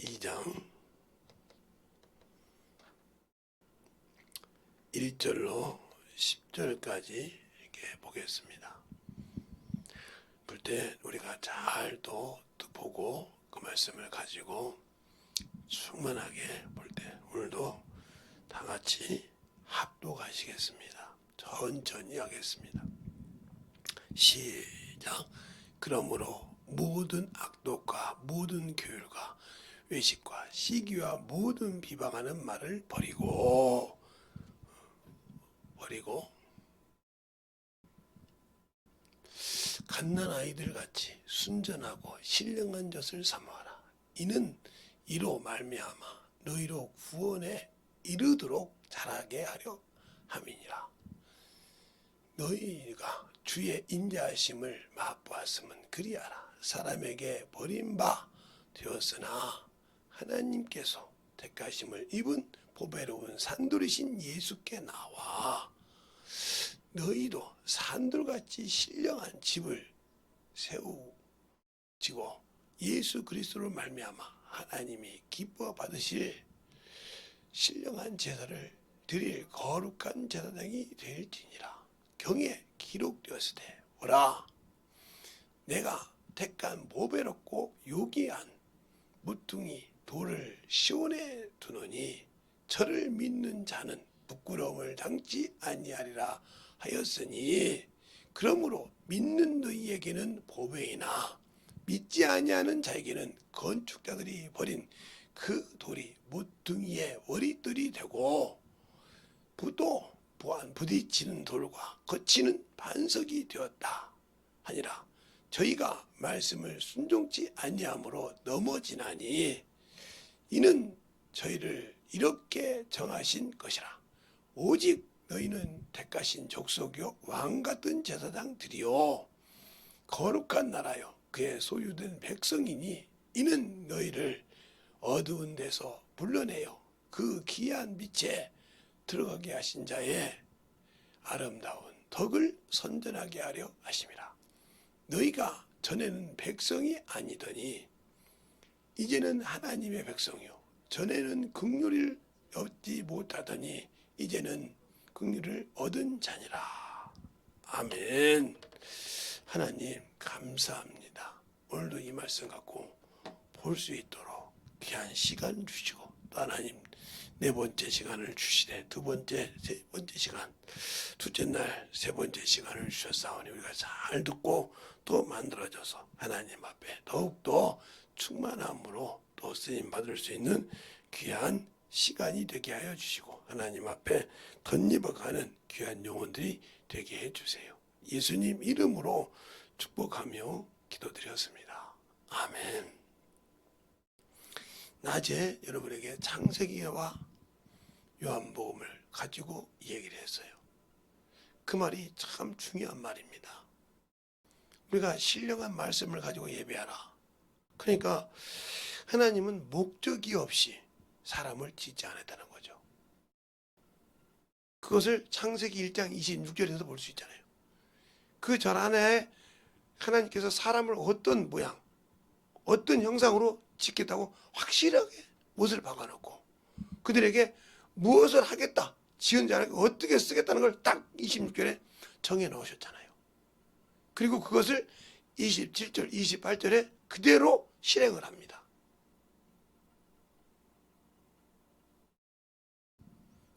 2장 1절로 10절까지 이렇게 보겠습니다. 볼 때 우리가 잘 또 보고 그 말씀을 가지고 충만하게 볼 때 오늘도 다 같이 합독하시겠습니다. 천천히 하겠습니다. 시작. 그러므로 모든 악독과 모든 교율과 외식과 시기와 모든 비방하는 말을 버리고 갓난 아이들 같이 순전하고 신령한 젖을 삼아라. 이는 이로 말미암아 너희로 구원에 이르도록 자라게 하려 함이니라. 너희가 주의 인자하심을 맛보았으면 그리하라. 사람에게 버림바 되었으나 하나님께서 택하심을 입은 보배로운 산돌이신 예수께 나와 너희도 산돌같이 신령한 집을 세우지고 예수 그리스도로 말미암아 하나님이 기뻐 받으실 신령한 제사를 드릴 거룩한 제사장이 될지니라. 경에 기록되었으되 보라, 내가 택한 보배롭고 요기한 무퉁이 돌을 시온에 두노니 저를 믿는 자는 부끄러움을 당치 아니하리라 하였으니, 그러므로 믿는 너희에게는 보배이나 믿지 아니하는 자에게는 건축자들이 버린 그 돌이 무퉁이의 머릿돌이 되고 부도 부딪히는 돌과 거치는 반석이 되었다 하니라. 저희가 말씀을 순종치 아니함으로 넘어지나니 이는 저희를 이렇게 정하신 것이라. 오직 너희는 택하신 족속이요 왕같은 제사장들이요 거룩한 나라요 그의 소유된 백성이니 이는 너희를 어두운 데서 불러내어 그 귀한 빛에 들어가게 하신 자의 아름다운 덕을 선전하게 하려 하심이라. 너희가 전에는 백성이 아니더니 이제는 하나님의 백성이요 전에는 긍휼을 얻지 못하더니 이제는 긍휼을 얻은 자니라. 아멘. 하나님 감사합니다. 오늘도 이 말씀 갖고 볼 수 있도록 귀한 시간 주시고 또 하나님 네 번째 시간을 주시되 두 번째, 세 번째 시간, 둘째 날 세 번째 시간을 주셨사오니 우리가 잘 듣고 또 만들어져서 하나님 앞에 더욱더 충만함으로 또 쓰임 받을 수 있는 귀한 시간이 되게 하여 주시고 하나님 앞에 덧입어가는 귀한 영혼들이 되게 해주세요. 예수님 이름으로 축복하며 기도드렸습니다. 아멘. 낮에 여러분에게 창세기와 요한복음을 가지고 얘기를 했어요. 그 말이 참 중요한 말입니다. 우리가 신령한 말씀을 가지고 예배하라. 그러니까 하나님은 목적이 없이 사람을 짓지 않았다는 거죠. 그것을 창세기 1장 26절에서 볼 수 있잖아요. 그 절 안에 하나님께서 사람을 어떤 모양, 어떤 형상으로 짓겠다고 확실하게 못을 박아놓고 그들에게 무엇을 하겠다, 지은 자에게 어떻게 쓰겠다는 걸 딱 26절에 정해 놓으셨잖아요. 그리고 그것을 27절, 28절에 그대로 실행을 합니다.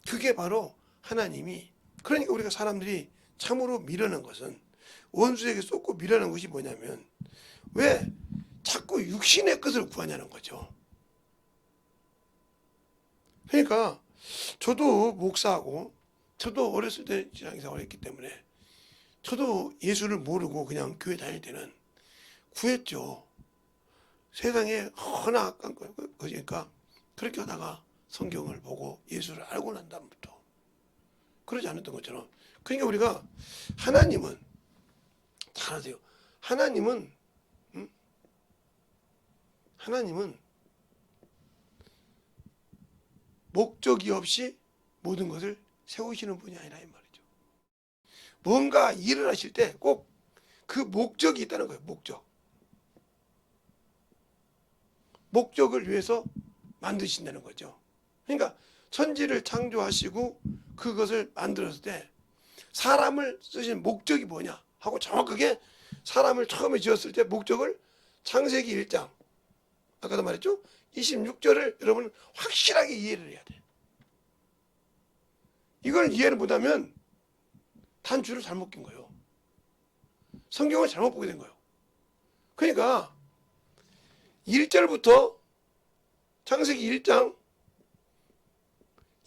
그게 바로 하나님이, 그러니까 우리가 사람들이 참으로 미련한 것은, 원수에게 쏟고 미련한 것이 뭐냐면 왜 자꾸 육신의 것을 구하냐는 거죠. 그러니까 저도 목사하고 저도 어렸을 때 신앙생활을 했기 때문에 저도 예수를 모르고 그냥 교회 다닐 때는 구했죠. 세상에 허나악한 거니까 그렇게 하다가 성경을 보고 예수를 알고 난 다음부터 그러지 않았던 것처럼, 그러니까 우리가 하나님은 잘 아세요. 하나님은 목적이 없이 모든 것을 세우시는 분이 아니라 이 말이죠. 뭔가 일을 하실 때 꼭 그 목적이 있다는 거예요. 목적. 목적을 위해서 만드신다는 거죠. 그러니까 천지를 창조하시고 그것을 만들었을 때 사람을 쓰신 목적이 뭐냐 하고 정확하게 사람을 처음에 지었을 때 목적을 창세기 1장 아까도 말했죠. 26절을 여러분 확실하게 이해를 해야 돼. 이걸 이해를 못하면 단추를 잘못 낀 거예요. 성경을 잘못 보게 된 거예요. 그러니까 1절부터 창세기 1장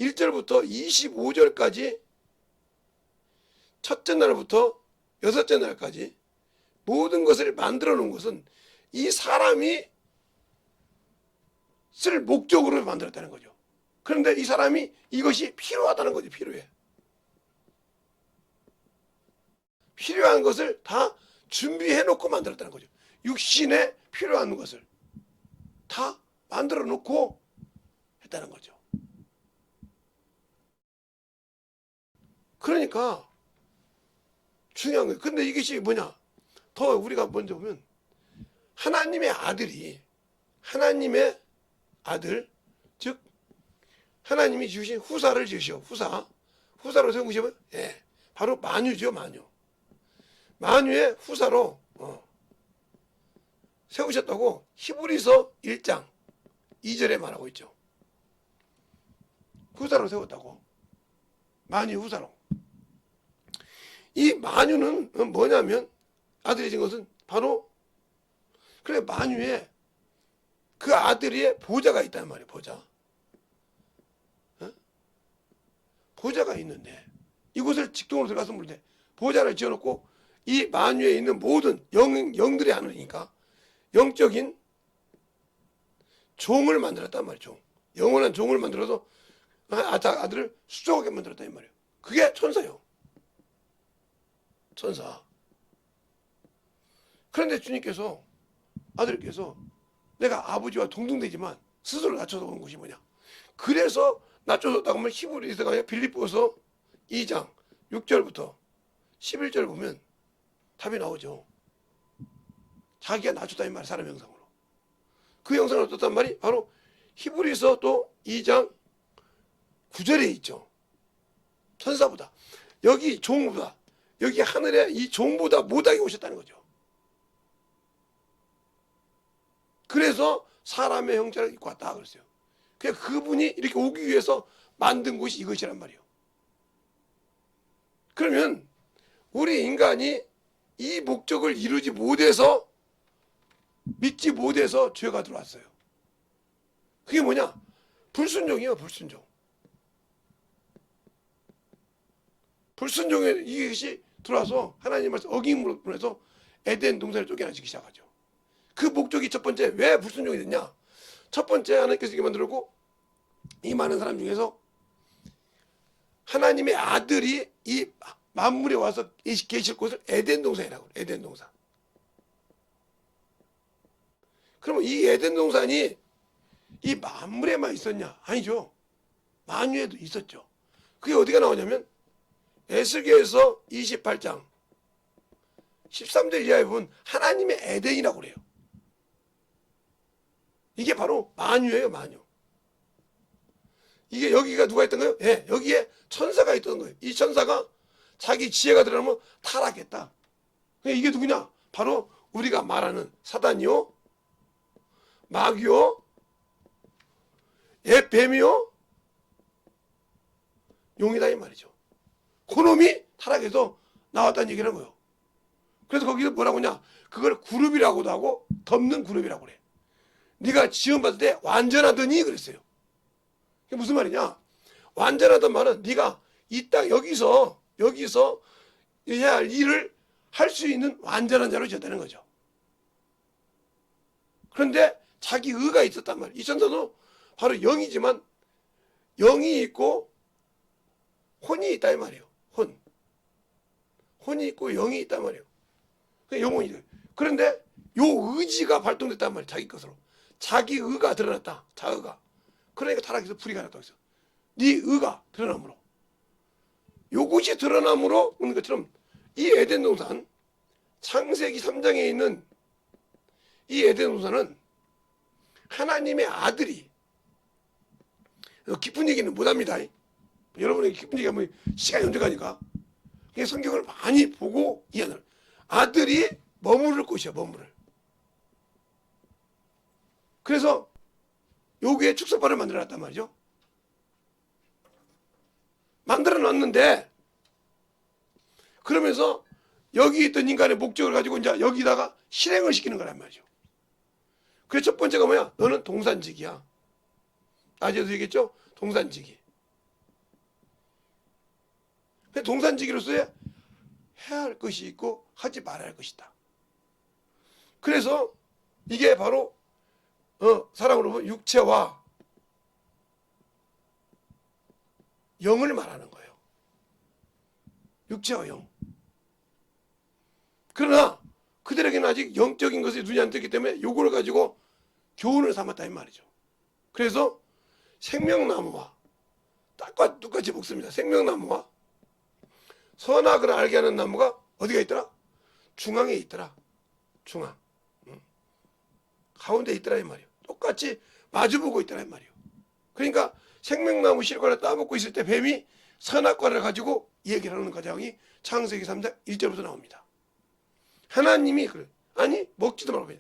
1절부터 25절까지 첫째 날부터 여섯째 날까지 모든 것을 만들어 놓은 것은 이 사람이 쓸 목적으로 만들었다는 거죠. 그런데 이 사람이 이것이 필요하다는 거죠. 필요해. 필요한 것을 다 준비해 놓고 만들었다는 거죠. 육신에 필요한 것을 다 만들어 놓고 했다는 거죠. 그러니까 중요한 거예요. 근데 이것이 뭐냐? 더 우리가 먼저 보면 하나님의 아들이 하나님의 아들 즉 하나님이 지으신 후사를 지으시오. 후사로 세우시면 예, 바로 만유죠. 만유의 후사로 세우셨다고 히브리서 1장 2절에 말하고 있죠. 후사로 세웠다고. 만유 후사로. 이 만유는 뭐냐면 아들이 진 것은 바로 그래 만유에 그 아들의 보좌가 있단 말이에요. 보좌가 있는데 이곳을 직동으로 들어가서 물때 보좌를 지어놓고 이 만유에 있는 모든 영들이 하느니까 영적인 종을 만들었단 말이죠. 영원한 종을 만들어서 아들을 수족하게 만들었단 말이에요. 그게 천사요. 천사. 그런데 주님께서 아들께서 내가 아버지와 동등되지만 스스로 낮춰서 온 것이 뭐냐. 그래서 낮춰졌다고 하면 히브리서가 아니라 빌립보서 2장 6절부터 11절 보면 답이 나오죠. 자기가 낮췄다 이 말이야. 사람 형상으로. 그 형상을 어떻단 말이 바로 히브리서 또 2장 9절에 있죠. 천사보다 여기 종보다 여기 하늘에 이 종보다 못하게 오셨다는 거죠. 그래서 사람의 형체를 입고 왔다 그랬어요. 그분이 이렇게 오기 위해서 만든 곳이 이것이란 말이에요. 그러면 우리 인간이 이 목적을 이루지 못해서 믿지 못해서 죄가 들어왔어요. 그게 뭐냐? 불순종이에요. 불순종에 이것이 들어와서 하나님 말씀 어김으로 보내서 에덴 동산을 쫓겨나시기 시작하죠. 그 목적이 첫 번째 왜 불순종이 됐냐? 첫 번째 하나님께서 이렇게 만들었고 이 많은 사람 중에서 하나님의 아들이 이 만물에 와서 계실 곳을 에덴 동산이라고 해요. 에덴 동산. 그러면 이 에덴 동산이 이 만물에만 있었냐? 아니죠. 만유에도 있었죠. 그게 어디가 나오냐면 에스겔서 28장 13절 이하에 보면 하나님의 에덴이라고 그래요. 이게 바로 만유예요. 만유. 이게 여기가 누가 있던 거예요? 예, 여기에 천사가 있던 거예요. 이 천사가 자기 지혜가 들어가면 타락했다. 이게 누구냐? 바로 우리가 말하는 사단이요, 마귀요, 뱀이요, 용이다 이 말이죠. 그놈이 타락해서 나왔다는 얘기를 한 거예요. 그래서 거기서 뭐라고 하냐? 그걸 그룹이라고도 하고 덮는 그룹이라고 그래. 네가 지원받을 때 완전하더니 그랬어요. 그게 무슨 말이냐? 완전하단 말은 네가 이 땅 여기서 해야 할 일을 할 수 있는 완전한 자로 지었다는 거죠. 그런데 자기 의가 있었단 말이에요. 이 천사도 바로 영이지만 영이 있고 혼이 있다 이 말이에요. 혼이 있고 영이 있단 말이에요. 영혼이. 그런데 요 의지가 발동됐단 말이에요. 자기 것으로. 자기 의가 드러났다. 자의가. 그러니까 타락해서 불의가 났다고 했어. 네 의가 드러남으로. 요것이 드러남으로 오는 것처럼 이 에덴 동산 창세기 3장에 있는 이 에덴 동산은 하나님의 아들이, 깊은 얘기는 못합니다. 여러분에게 깊은 얘기하면 시간이 언제 가니까. 성경을 많이 보고 이해하는 아들이 머무를 곳이야, 머무를. 그래서 여기에 축소판을 만들어놨단 말이죠. 만들어놨는데 그러면서 여기 있던 인간의 목적을 가지고 이제 여기다가 실행을 시키는 거란 말이죠. 그래서 첫 번째가 뭐야? 너는 동산직이야. 낮에도 얘기했죠? 동산직이. 동산직이로서의 해야 할 것이 있고 하지 말아야 할 것이 있다. 그래서 이게 바로 사람으로 보면 육체와 영을 말하는 거예요. 육체와 영. 그러나 그들에게는 아직 영적인 것이 눈이 안 떴기 때문에 요거를 가지고 교훈을 삼았다 이 말이죠. 그래서 생명나무와 똑같이 먹습니다. 생명나무와 선악을 알게 하는 나무가 어디가 있더라? 중앙에 있더라. 중앙. 가운데 있더라 이 말이에요. 똑같이 마주보고 있더라 이 말이에요. 그러니까 생명나무 실과를 따먹고 있을 때 뱀이 선악과를 가지고 얘기를 하는 과정이 창세기 3장 1절부터 나옵니다. 하나님이 그래. 아니 먹지도 말고.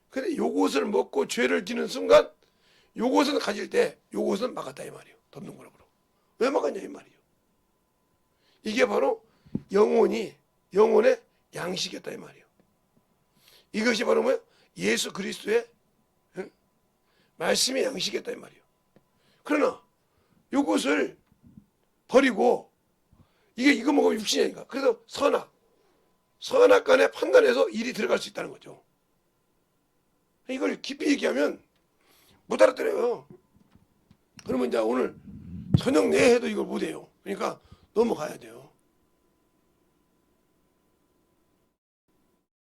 근데 요것을 먹고 죄를 지는 순간 요것은 가질 때 요것은 막았다 이 말이에요. 덮는 거라고. 왜 막았냐 이 말이에요. 이게 바로 영혼의 양식이었다 이 말이에요. 이것이 바로 뭐야? 예수 그리스도의 말씀의 양식이었다 이 말이에요. 그러나 요것을 버리고 이거 먹으면 육신이 아닌가. 그래서 선악 간에 판단해서 일이 들어갈 수 있다는 거죠. 이걸 깊이 얘기하면 못 알아들어요. 그러면 이제 오늘 저녁 내에 해도 이걸 못해요. 그러니까 넘어가야 돼요.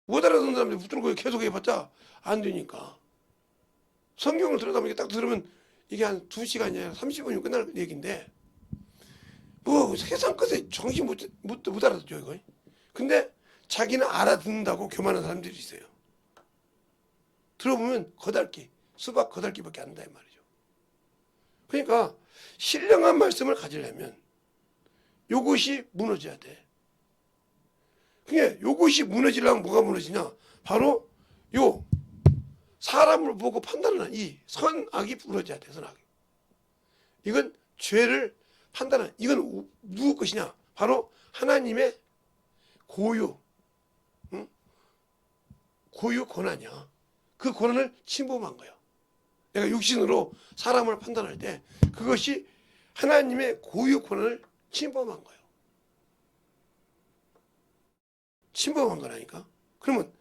못 알아듣는 사람들이 붙들고 거에 계속 해봤자 안 되니까. 성경을 들여다보니까 딱 들으면 이게 한 2시간이 아니라 30분이면 끝날 얘기인데 뭐 세상 끝에 정신 못 알아듣죠 이거. 근데 자기는 알아듣는다고 교만한 사람들이 있어요. 들어보면 수박 거달기밖에 안 한다 이 말이죠. 그러니까 신령한 말씀을 가지려면 요것이 무너져야 돼. 그러니까 요것이 무너지려면 뭐가 무너지냐? 바로 요 사람을 보고 판단하는 이 선악이 무너져야 돼. 선악이. 이건 죄를 판단하는, 이건 누구 것이냐? 바로 하나님의 고유 권한이야. 그 권한을 침범한 거야. 내가 육신으로 사람을 판단할 때 그것이 하나님의 고유 권한을 침범한 거예요. 침범한 거라니까. 그러면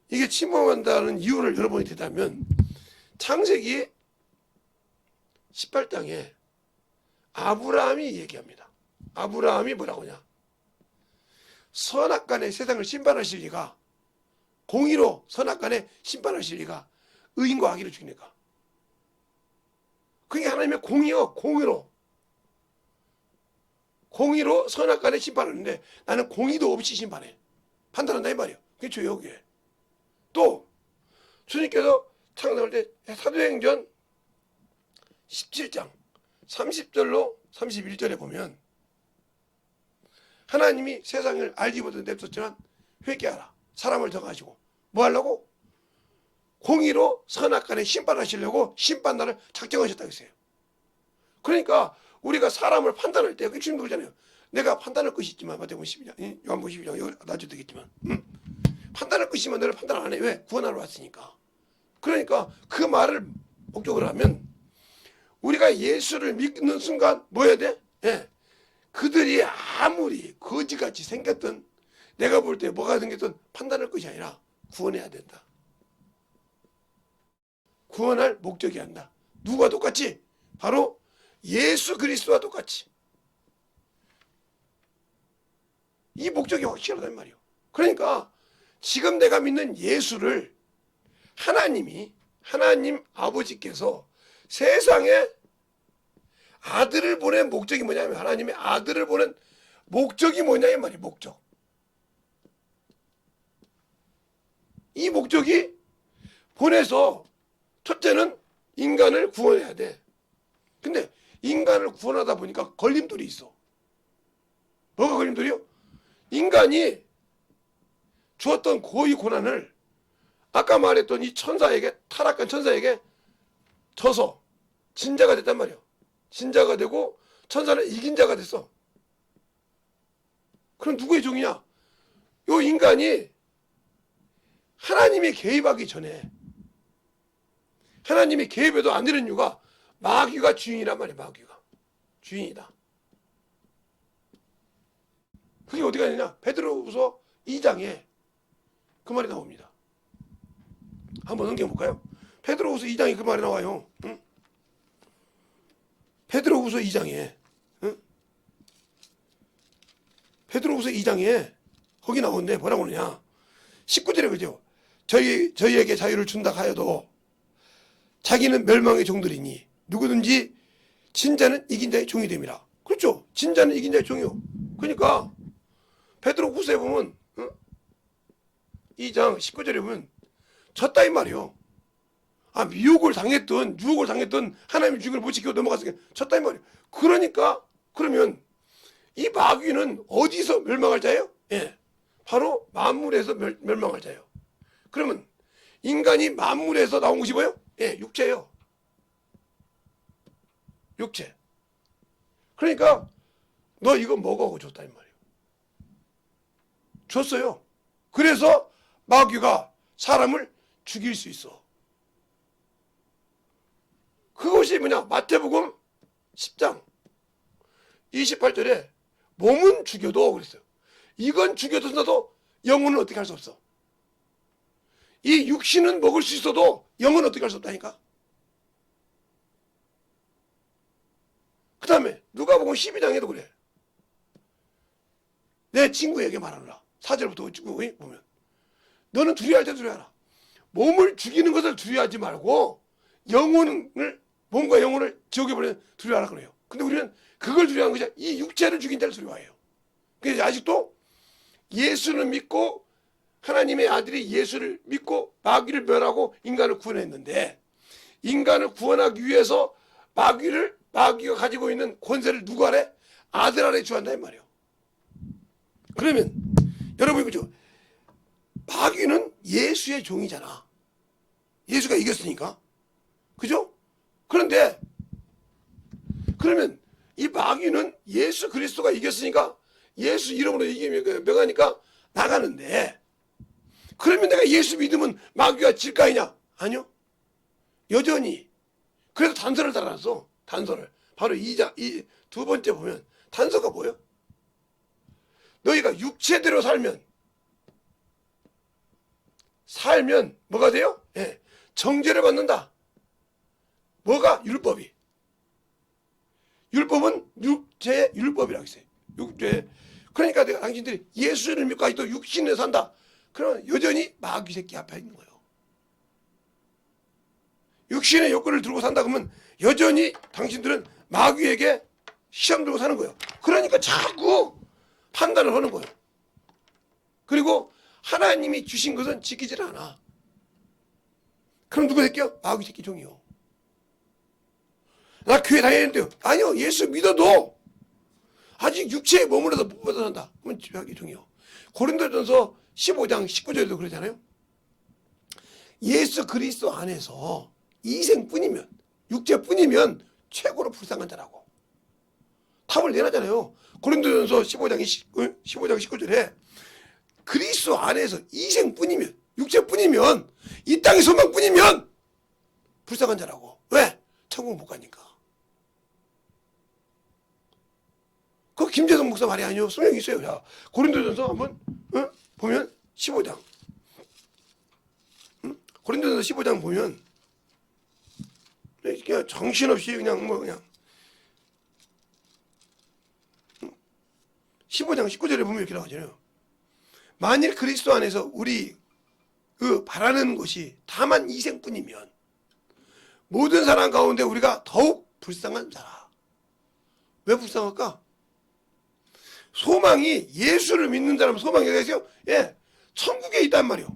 이게 침범한다는 이유를 여러분이 대다면 창세기 18장에 아브라함이 얘기합니다. 아브라함이 뭐라고 하냐? 선악간에 세상을 심판하실 리가, 공의로 선악간에 심판하실 리가 의인과 악의를 죽이니까. 그게 하나님의 공의요. 공의로 선악간에 심판하는데 나는 공의도 없이 심판해. 판단한다 이 말이에요. 그게 죄역이에요. 또 주님께서 창세할 때 사도행전 17장 30절로 31절에 보면 하나님이 세상을 알지 못한 냅뒀지만 회개하라. 사람을 정하시고 뭐 하려고? 공의로 선악간에 심판하시려고 심판날을 작정하셨다고 했어요. 그러니까 우리가 사람을 판단할 때 주님 그러잖아요. 내가 판단할 것이 있지만 마태복음 12장 요한복음 12장 여기 나중에 되겠지만 판단할 것이 있지만 너를 판단 안 해. 왜? 구원하러 왔으니까. 그러니까 그 말을 목적으로 하면 우리가 예수를 믿는 순간 뭐 해야 돼? 그들이 아무리 거지같이 생겼던, 내가 볼 때 뭐가 생겼던 판단할 것이 아니라 구원해야 된다. 구원할 목적이 한다. 누구와 똑같이? 바로 예수 그리스도와 똑같이. 이 목적이 확실하단 말이에요. 그러니까 지금 내가 믿는 예수를 하나님 아버지께서 세상에 아들을 보낸 목적이 뭐냐면, 하나님의 아들을 보낸 목적이 뭐냐 이 말이에요. 목적. 이 목적이 보내서 첫째는 인간을 구원해야 돼. 근데 인간을 구원하다 보니까 걸림돌이 있어. 뭐가 걸림돌이요? 인간이 주었던 고의 고난을 아까 말했던 이 천사에게, 타락한 천사에게 져서 진자가 됐단 말이야. 진자가 되고 천사는 이긴 자가 됐어. 그럼 누구의 종이냐? 요 인간이 하나님이 개입하기 전에, 하나님이 개입해도 안 되는 이유가 마귀가 주인이란 말이야. 마귀가 주인이다. 그게 어디가 있느냐? 베드로후서 2장에 그 말이 나옵니다. 한번 넘겨볼까요? 베드로후서 2장에 그 말이 나와요. 응? 베드로후서 2장에, 응? 베드로후서 2장에 거기 나오는데 뭐라고 그러냐? 19절에 그죠? 저희에게 자유를 준다 하여도 자기는 멸망의 종들이니 누구든지 진자는 이긴 자의 종이 됨이라. 그렇죠? 진자는 이긴 자의 종이요. 그러니까 베드로후서에 보면 2장 19절에 보면 졌다 이 말이요. 미혹을 당했던, 유혹을 당했던 하나님의 주권을 못 지키고 넘어갔으니까 졌다 이 말이요. 그러니까 그러면 이 마귀는 어디서 멸망할 자예요? 예, 바로 만물에서 멸망할 자예요. 그러면 인간이 만물에서 나온 것이 뭐예요? 예, 육체예요. 육체. 그러니까 너 이거 먹어 줬다 이 말이에요. 줬어요. 그래서 마귀가 사람을 죽일 수 있어. 그것이 뭐냐? 마태복음 10장 28절에 몸은 죽여도 그랬어요. 이건 죽여도 영혼은 어떻게 할 수 없어. 이 육신은 먹을 수 있어도 영혼은 어떻게 할 수 없다니까. 그 다음에 누가복음 12장에도 그래. 내 친구에게 말하노라. 4절부터 보면 너는 두려워할 때 두려워하라. 몸을 죽이는 것을 두려워하지 말고 영혼을, 몸과 영혼을 지옥에 보내는 두려워하라 그래요. 근데 우리는 그걸 두려워하는 것이 아니라 이 육체를 죽인 자를 두려워해요. 그래서 아직도 예수를 믿고 하나님의 아들이 예수를 믿고 마귀를 멸하고 인간을 구원했는데, 인간을 구원하기 위해서 마귀가 가지고 있는 권세를 누구 아래? 아들 아래 주한다 이 말이에요. 그러면 여러분이 그죠? 마귀는 예수의 종이잖아. 예수가 이겼으니까. 그죠? 그런데 그러면 이 마귀는 예수 그리스도가 이겼으니까 예수 이름으로 명하니까 나가는데, 그러면 내가 예수 믿으면 마귀가 질까 하냐? 아니요. 여전히. 그래서 단서를 달아놨어. 단서를. 바로 이 두 번째 보면 단서가 뭐예요? 너희가 육체대로 살면 뭐가 돼요? 예, 정죄를 받는다. 뭐가? 율법이. 율법은 육체의 율법이라고 했어요. 육체. 그러니까 내가 당신들이 예수를 믿고 아직도 육신에 산다. 그러면 여전히 마귀 새끼 앞에 있는 거예요. 육신의 욕구를 들고 산다 그러면 여전히 당신들은 마귀에게 시험 들고 사는 거예요. 그러니까 자꾸 판단을 하는 거예요. 그리고 하나님이 주신 것은 지키질 않아. 그럼 누구 새끼요? 마귀 새끼 종이요. 나 교회 다니는데요. 아니요. 예수 믿어도 아직 육체에 머물러서 못 벗어난다. 그러면 마귀 종이요. 고린도전서 15장 19절에도 그러잖아요. 예수 그리스도 안에서 이생뿐이면, 육체뿐이면 최고로 불쌍한 자라고 답을 내놨잖아요. 고린도전서 15장 19절에 그리스도 안에서 이생뿐이면, 육체뿐이면, 이 땅의 소망뿐이면 불쌍한 자라고. 왜? 천국 못 가니까. 그거 김재성 목사 말이 아니요. 소명이 있어요. 자, 고린도전서 한번 보면 15장. 고린도전서 15장 보면 그냥 정신없이 그냥 15장 19절에 보면 이렇게 나오잖아요. 만일 그리스도 안에서 우리 바라는 것이 다만 이생뿐이면 모든 사람 가운데 우리가 더욱 불쌍한 자라. 왜 불쌍할까? 소망이, 예수를 믿는 사람 소망이 어디 있어요? 예, 천국에 있단 말이요.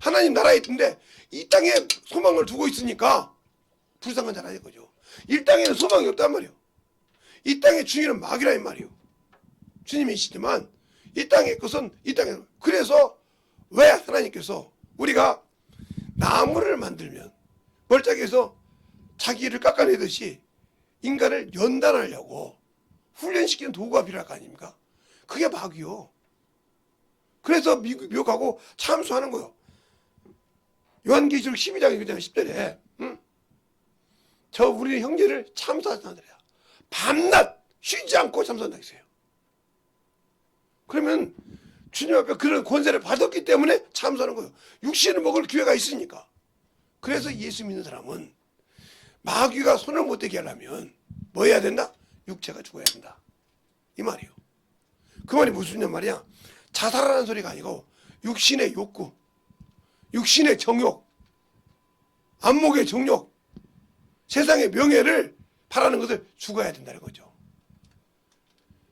하나님 나라에 있는데 이 땅에 소망을 두고 있으니까 불쌍한 자라 이거죠. 이 땅에는 소망이 없단 말이에요. 이 땅의 주인은 마귀라 이 말이에요. 주님이시지만 이 땅의 것은 이 땅에. 그래서 왜 하나님께서 우리가 나무를 만들면 멀쩡해서 자기를 깎아내듯이 인간을 연단하려고 훈련시키는 도구가 필요할 거 아닙니까? 그게 마귀요. 그래서 미혹하고 참수하는 거요. 요한계시록 12장 10절에 저 우리 형제를 참수하잖아요. 밤낮 쉬지 않고 참수한다 했어요. 그러면 주님 앞에 그런 권세를 받았기 때문에 참수하는 거예요. 육신을 먹을 기회가 있으니까. 그래서 예수 믿는 사람은 마귀가 손을 못 대게 하려면 뭐 해야 된다? 육체가 죽어야 된다. 이 말이에요. 그 말이 무슨 말이야? 자살하라는 소리가 아니고 육신의 욕구, 육신의 정욕, 안목의 정욕, 세상의 명예를 바라는 것을 죽어야 된다는 거죠.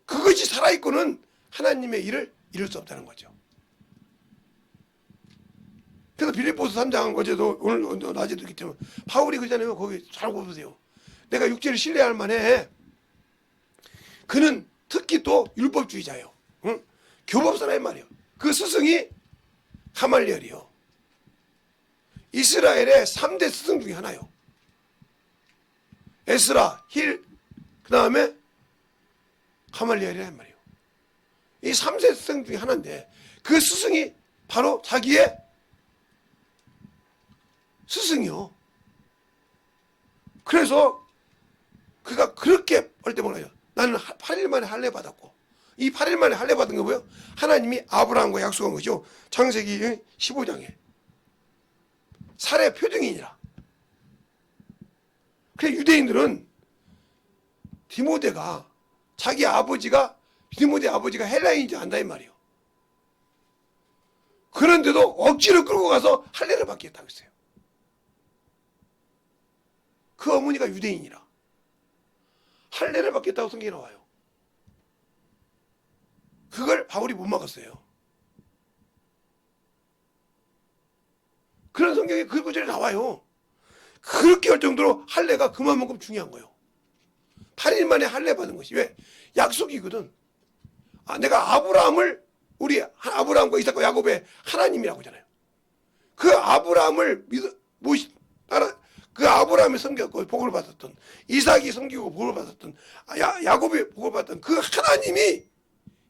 그것이 살아있고는 하나님의 일을 이룰 수 없다는 거죠. 그래서 빌립보서 3장 어제도 오늘 낮에도 있기 때문에 바울이 그러잖아요. 거기 잘 보세요. 내가 육체를 신뢰할 만해. 그는 특히 또 율법주의자예요. 응? 교법사란 말이에요. 그 스승이 가말리엘이요. 이스라엘의 3대 스승 중에 하나요. 에스라, 힐, 그 다음에 가말리엘이란 말이에요. 이 3대 스승 중에 하나인데 그 스승이 바로 자기의 스승이요. 그래서 그가 그렇게 할 때 뭐라요? 나는 8일 만에 할례 받았고, 이 8일 만에 할례 받은 거 뭐예요? 하나님이 아브라함과 약속한 거죠. 창세기 15장에 살의 표징이니라. 그래 유대인들은 디모데가 자기 아버지가 디모데 아버지가 헬라인인지 안다 이 말이에요. 그런데도 억지로 끌고 가서 할례를 받겠다고 했어요. 그 어머니가 유대인이라 할례를 받겠다고 성경에 나와요. 그걸 바울이 못 막았어요. 그런 성경에 그 구절이 나와요. 그렇게 할 정도로 할례가 그만큼 중요한 거예요. 8일 만에 할례 받은 것이 왜? 약속이거든. 내가 아브라함을 우리 아브라함과 이삭과 야곱의 하나님이라고 하잖아요. 그 아브라함을 따라 그 아브라함이 섬겼고 복을 받았던 이삭이 섬기고 복을 받았던 야곱이 복을 받았던 그 하나님이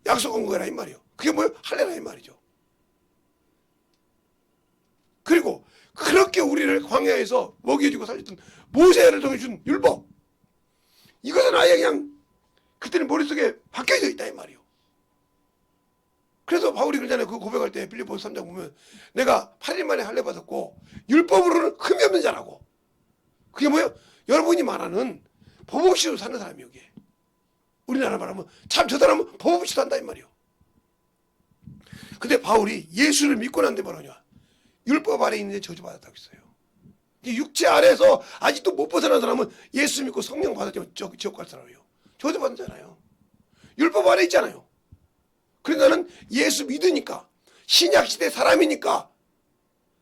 약속한 거라 이 말이에요. 그게 뭐예요? 할례라 이 말이죠. 그리고 그렇게 우리를 광야에서 먹여주고 살렸던 모세를 통해 준 율법, 이것은 아예 그냥 그때는 머릿속에 박혀져 있다 이 말이에요. 그래서 바울이 그러잖아요. 그 고백할 때 빌립보서 3장 보면 내가 8일 만에 할례 받았고 율법으로는 흠이 없는 자라고. 그게 뭐예요? 여러분이 말하는 법 없이도 사는 사람이에요. 이게 우리나라 말하면 참 저 사람은 법 없이 산다 이 말이에요. 근데 바울이 예수를 믿고 난 뒤에 뭐라냐? 율법 아래 있는데 저주받았다고 했어요. 육체 아래에서 아직도 못 벗어난 사람은 예수 믿고 성령 받았지만 지옥 갈 사람이에요. 저주받았잖아요. 율법 아래 있잖아요. 그래서 나는 예수 믿으니까 신약시대 사람이니까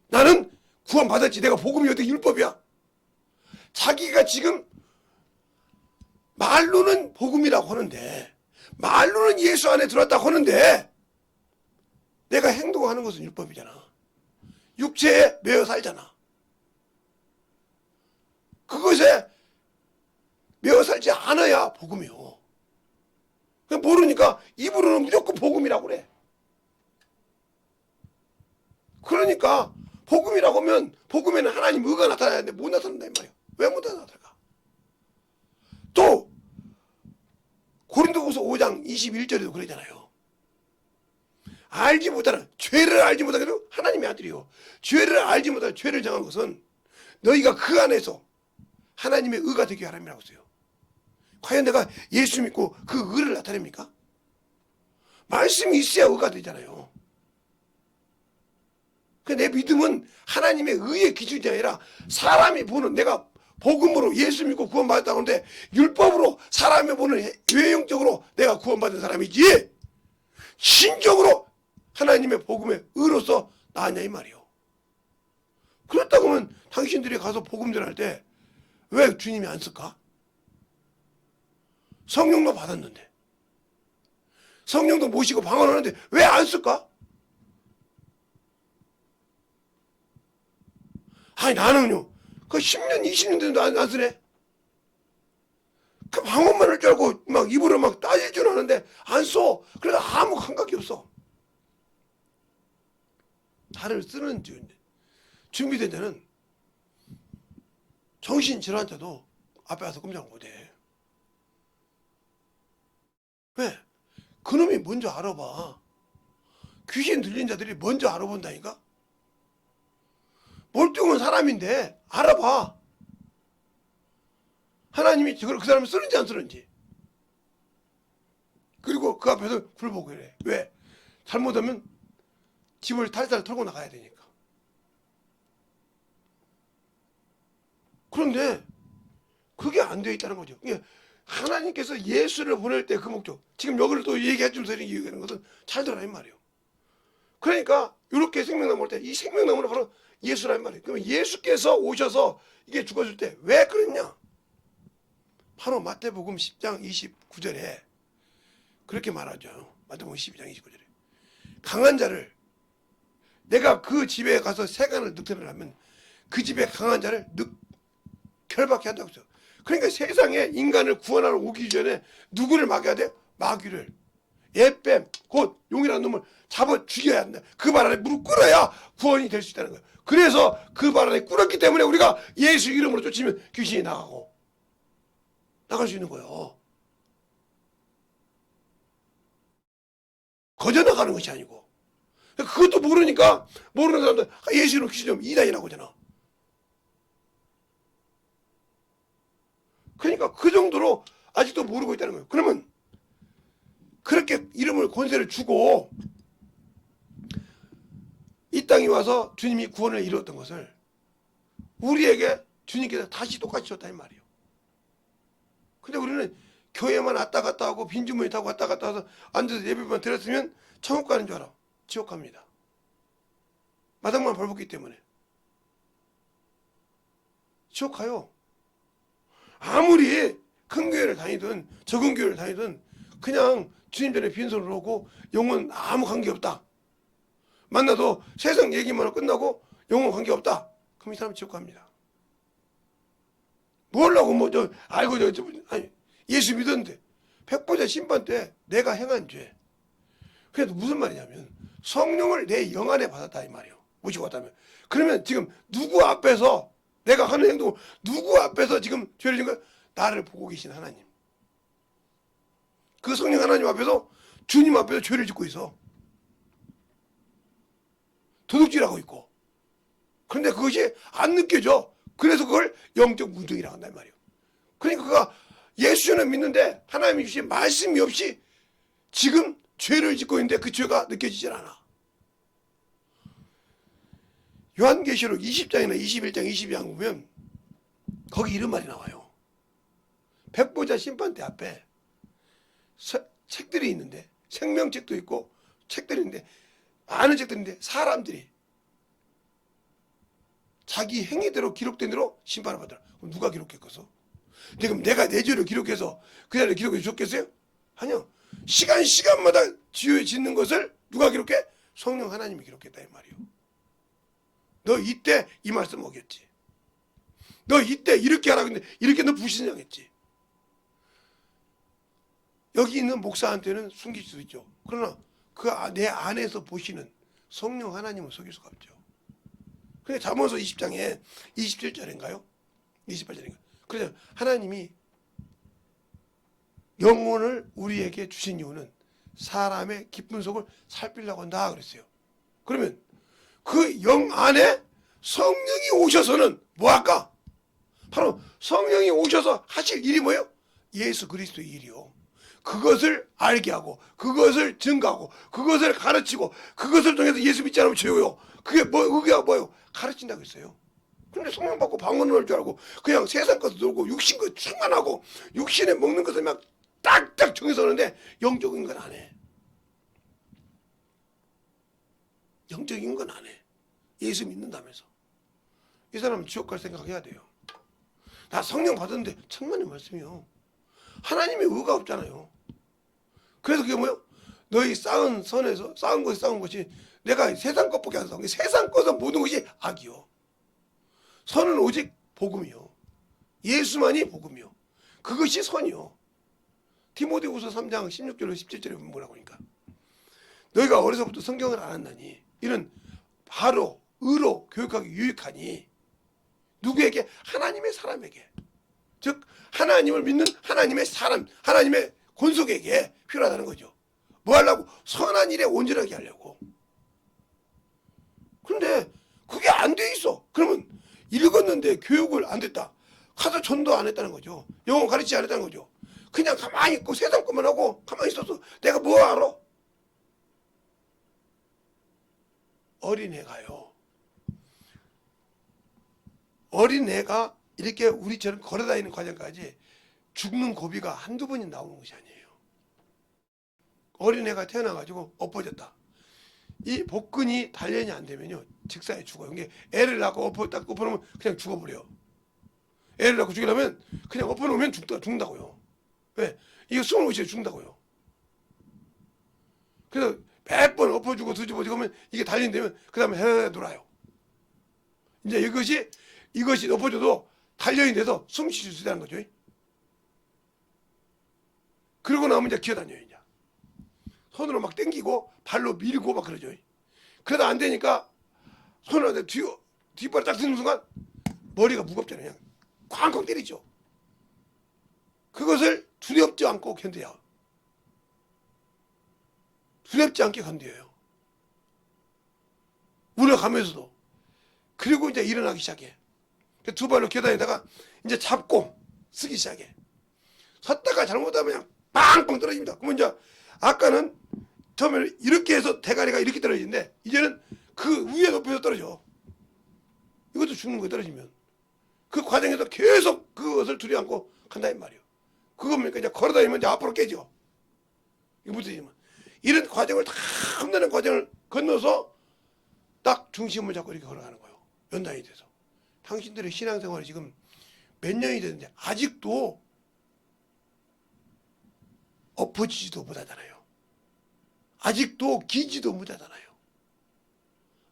나는 구원받았지. 내가 복음이 어떻게 율법이야? 자기가 지금 말로는 복음이라고 하는데 말로는 예수 안에 들어왔다고 하는데 내가 행동하는 것은 율법이잖아. 육체에 매여 살잖아. 그것에 매여 살지 않아야 복음이요. 모르니까 입으로는 무조건 복음이라고 그래. 그러니까 복음이라고 하면 복음에는 하나님 의가 나타나야 되는데 못 나타난다 이 말이에요. 왜 못 나타날까? 또 고린도후서 5장 21절에도 그러잖아요. 알지 못하는 죄를 알지 못하게도 하나님의 아들이요. 죄를 알지 못하는 죄를 정한 것은 너희가 그 안에서 하나님의 의가 되게 하람이라고 했어요. 과연 내가 예수 믿고 그 의를 나타냅니까? 말씀이 있어야 의가 되잖아요. 내 믿음은 하나님의 의의 기준이 아니라 사람이 보는 내가 복음으로 예수 믿고 구원받았다고 하는데 율법으로 사람이 보는 외형적으로 내가 구원받은 사람이지 신적으로 하나님의 복음의 의로서 나왔냐 이 말이요. 그렇다고 하면 당신들이 가서 복음 전할 때 왜 주님이 안 쓸까? 성령도 받았는데, 성령도 모시고 방언하는데 왜 안 쓸까? 아니 나는요 그 10년 20년 됐는데 안 쓰네. 그 방언만 할 줄 알고 막 입으로 막 따질 줄 아는데 안 써. 그래서 아무 감각이 없어. 달을 쓰는 준비된 데는 정신질환자도 앞에 와서 꼼짝 못해. 왜? 그놈이 먼저 알아봐. 귀신 들린 자들이 먼저 알아본다니까? 멀뚱한 사람인데 알아봐. 하나님이 그 사람을 쓰는지 안 쓰는지. 그리고 그 앞에서 굴보고 그래. 왜? 잘못하면 집을 탈탈 털고 나가야 되니까. 그런데 그게 안 되어 있다는 거죠. 그러니까 하나님께서 예수를 보낼 때 그 목적, 지금 여기를 또 얘기해 주면서 얘기하는 것은 잘 들어라 이 말이에요. 그러니까 이렇게 생명나무 올 때 이 생명나무는 바로 예수란 말이에요. 그러면 예수께서 오셔서 이게 죽어줄 때 왜 그랬냐? 바로 마태복음 10장 29절에 그렇게 말하죠. 마태복음 12장 29절에 강한 자를, 내가 그 집에 가서 세간을 늑대를 하면 그 집에 강한 자를 결박해 한다고 했어요. 그러니까 세상에 인간을 구원하러 오기 전에 누구를 막아야 돼? 마귀를, 예뱀, 곧 용이라는 놈을 잡아 죽여야 한다. 그 발 안에 무릎 꿇어야 구원이 될 수 있다는 거예요. 그래서 그 발 안에 꿇었기 때문에 우리가 예수 이름으로 쫓으면 귀신이 나갈 수 있는 거예요. 거저나가는 것이 아니고. 그것도 모르니까 모르는 사람들 예수 이름 귀신 좀 이단이라고 하잖아. 그러니까 그 정도로 아직도 모르고 있다는 거예요. 그러면 그렇게 이름을 권세를 주고 이 땅에 와서 주님이 구원을 이루었던 것을 우리에게 주님께서 다시 똑같이 줬다는 말이에요. 근데 우리는 교회만 왔다 갔다 하고 빈주머니 타고 왔다 갔다 해서 앉아서 예배만 드렸으면 천국 가는 줄 알아. 지옥 갑니다. 마당만 벌붙기 때문에. 지옥 가요. 아무리 큰 교회를 다니든 적은 교회를 다니든 그냥 주님 전에 빈손으로 오고 영혼 아무 관계없다. 만나도 세상 얘기만 하고 끝나고 영혼 관계없다. 그럼 이 사람 지옥 갑니다. 뭐라고 알고 아니 예수 믿었는데 백보자 심판 때 내가 행한 죄. 그래도 무슨 말이냐면 성령을 내 영 안에 받았다 이 말이에요. 모시고 왔다면. 그러면 지금 누구 앞에서 내가 하는 행동을 누구 앞에서 지금 죄를 지은 거야? 나를 보고 계신 하나님. 그 성령 하나님 앞에서 주님 앞에서 죄를 짓고 있어. 도둑질하고 있고. 그런데 그것이 안 느껴져. 그래서 그걸 영적 무정이라고 한단 말이에요. 그러니까 그가 예수는 믿는데 하나님이 주신 말씀이 없이 지금 죄를 짓고 있는데 그 죄가 느껴지질 않아. 요한계시록 20장이나 21장, 22장 보면 거기 이런 말이 나와요. 백보자 심판대 앞에 책들이 있는데 생명책도 있고 책들이 있는데 많은 책들이 있는데 사람들이 자기 행위대로 기록된 대로 심판을 받더라. 그럼 누가 기록했겠어? 그럼 내가 내 죄를 기록해서 그 자리에 기록해 줬겠어요? 아니요. 시간마다 죄 짓는 것을 누가 기록해? 성령 하나님이 기록했다 이 말이요. 너 이때 이 말씀 먹였지. 너 이때 이렇게 하라고 했는데 이렇게 너 불신앙했지. 여기 있는 목사한테는 숨길 수 있죠. 그러나 그 내 안에서 보시는 성령 하나님은 속일 수가 없죠. 그래 잠언서 20장에 27절인가요? 28절인가? 그래서 하나님이 영혼을 우리에게 주신 이유는 사람의 깊은 속을 살피려고 한다 그랬어요. 그러면 그 영 안에 성령이 오셔서는 뭐 할까? 바로 성령이 오셔서 하실 일이 뭐예요? 예수 그리스도의 일이요. 그것을 알게 하고 그것을 증거하고 그것을 가르치고 그것을 통해서 예수 믿지 않으면 죄요. 그게 뭐예요? 가르친다고 했어요. 근데 성령 받고 방언을 할 줄 알고 그냥 세상 것도 놀고 육신 것 충만하고 육신에 먹는 것을 막 딱딱 정해서 하는데 영적인 건 안 해. 영적인 건 안 해. 예수 믿는다면서. 이 사람은 지옥 갈 생각해야 돼요. 나 성령 받았는데 천만의 말씀이요. 하나님의 의가 없잖아요. 그래서 그게 뭐예요? 너희 쌓은 선에서 쌓은 것이 쌓은 것이 내가 세상 것밖에 안 쌓은 게 세상 것은 모든 것이 악이요. 선은 오직 복음이요. 예수만이 복음이요. 그것이 선이요. 디모데후서 3장 16절로 17절에 보면 뭐라고 하니까 너희가 어려서부터 성경을 알았나니 이는 바로 의로 교육하기 유익하니 누구에게? 하나님의 사람에게, 즉 하나님을 믿는 하나님의 사람, 하나님의 권속에게 필요하다는 거죠. 뭐 하려고? 선한 일에 온전하게 하려고. 그런데 그게 안 돼 있어. 그러면 읽었는데 교육을 안 됐다. 가서 전도 안 했다는 거죠. 영어 가르치지 않았다는 거죠. 그냥 가만히 있고 세상 것만 하고 가만히 있어서 내가 뭐 알아? 어린애가요. 어린애가 이렇게 우리처럼 걸어다니는 과정까지 죽는 고비가 한두 번이 나오는 것이 아니에요. 어린애가 태어나가지고 엎어졌다. 이 복근이 단련이 안 되면요 직사에 죽어요. 이게 애를 낳고 딱 엎어놓으면 그냥 죽어버려요. 애를 낳고 죽이려면 그냥 엎어놓으면 죽는다고요. 왜? 이거 숨을 못 쉬어 죽는다고요. 그래서 몇 번 엎어주고 뒤집어지고 하면 이게 단련되면 그 다음에 헤헤 놀아요. 이제 이것이 엎어져도 단련이 돼서 숨 쉴 수 있다는 거죠. 그러고 나면 이제 기어다녀요. 이제 손으로 막 당기고 발로 밀고 막 그러죠. 그러다 안 되니까 손으로 뒷발을 딱 드는 순간 머리가 무겁잖아요. 그냥 쾅쾅 때리죠. 그것을 두렵지 않고 견뎌요. 두렵지 않게 견뎌요. 울어가면서도. 그리고 이제 일어나기 시작해. 두 발로 기어다니다가 이제 잡고 쓰기 시작해. 섰다가 잘못하면 그냥 빵빵 떨어집니다. 그러면 이제 아까는 처음에 이렇게 해서 대가리가 이렇게 떨어지는데 이제는 그 위에 높이서 떨어져. 이것도 죽는 거예요. 떨어지면. 그 과정에서 계속 그것을 두려워안고 간다는 말이에요. 그겁니까? 이제 걸어다니면 이제 앞으로 깨져. 이거 무슨 이런 과정을 다 험난한 과정을 건너서 딱 중심을 잡고 이렇게 걸어가는 거예요. 연단이 돼서. 당신들의 신앙생활이 지금 몇 년이 됐는데 아직도 엎어지지도 못하잖아요. 아직도 기지도 못하잖아요.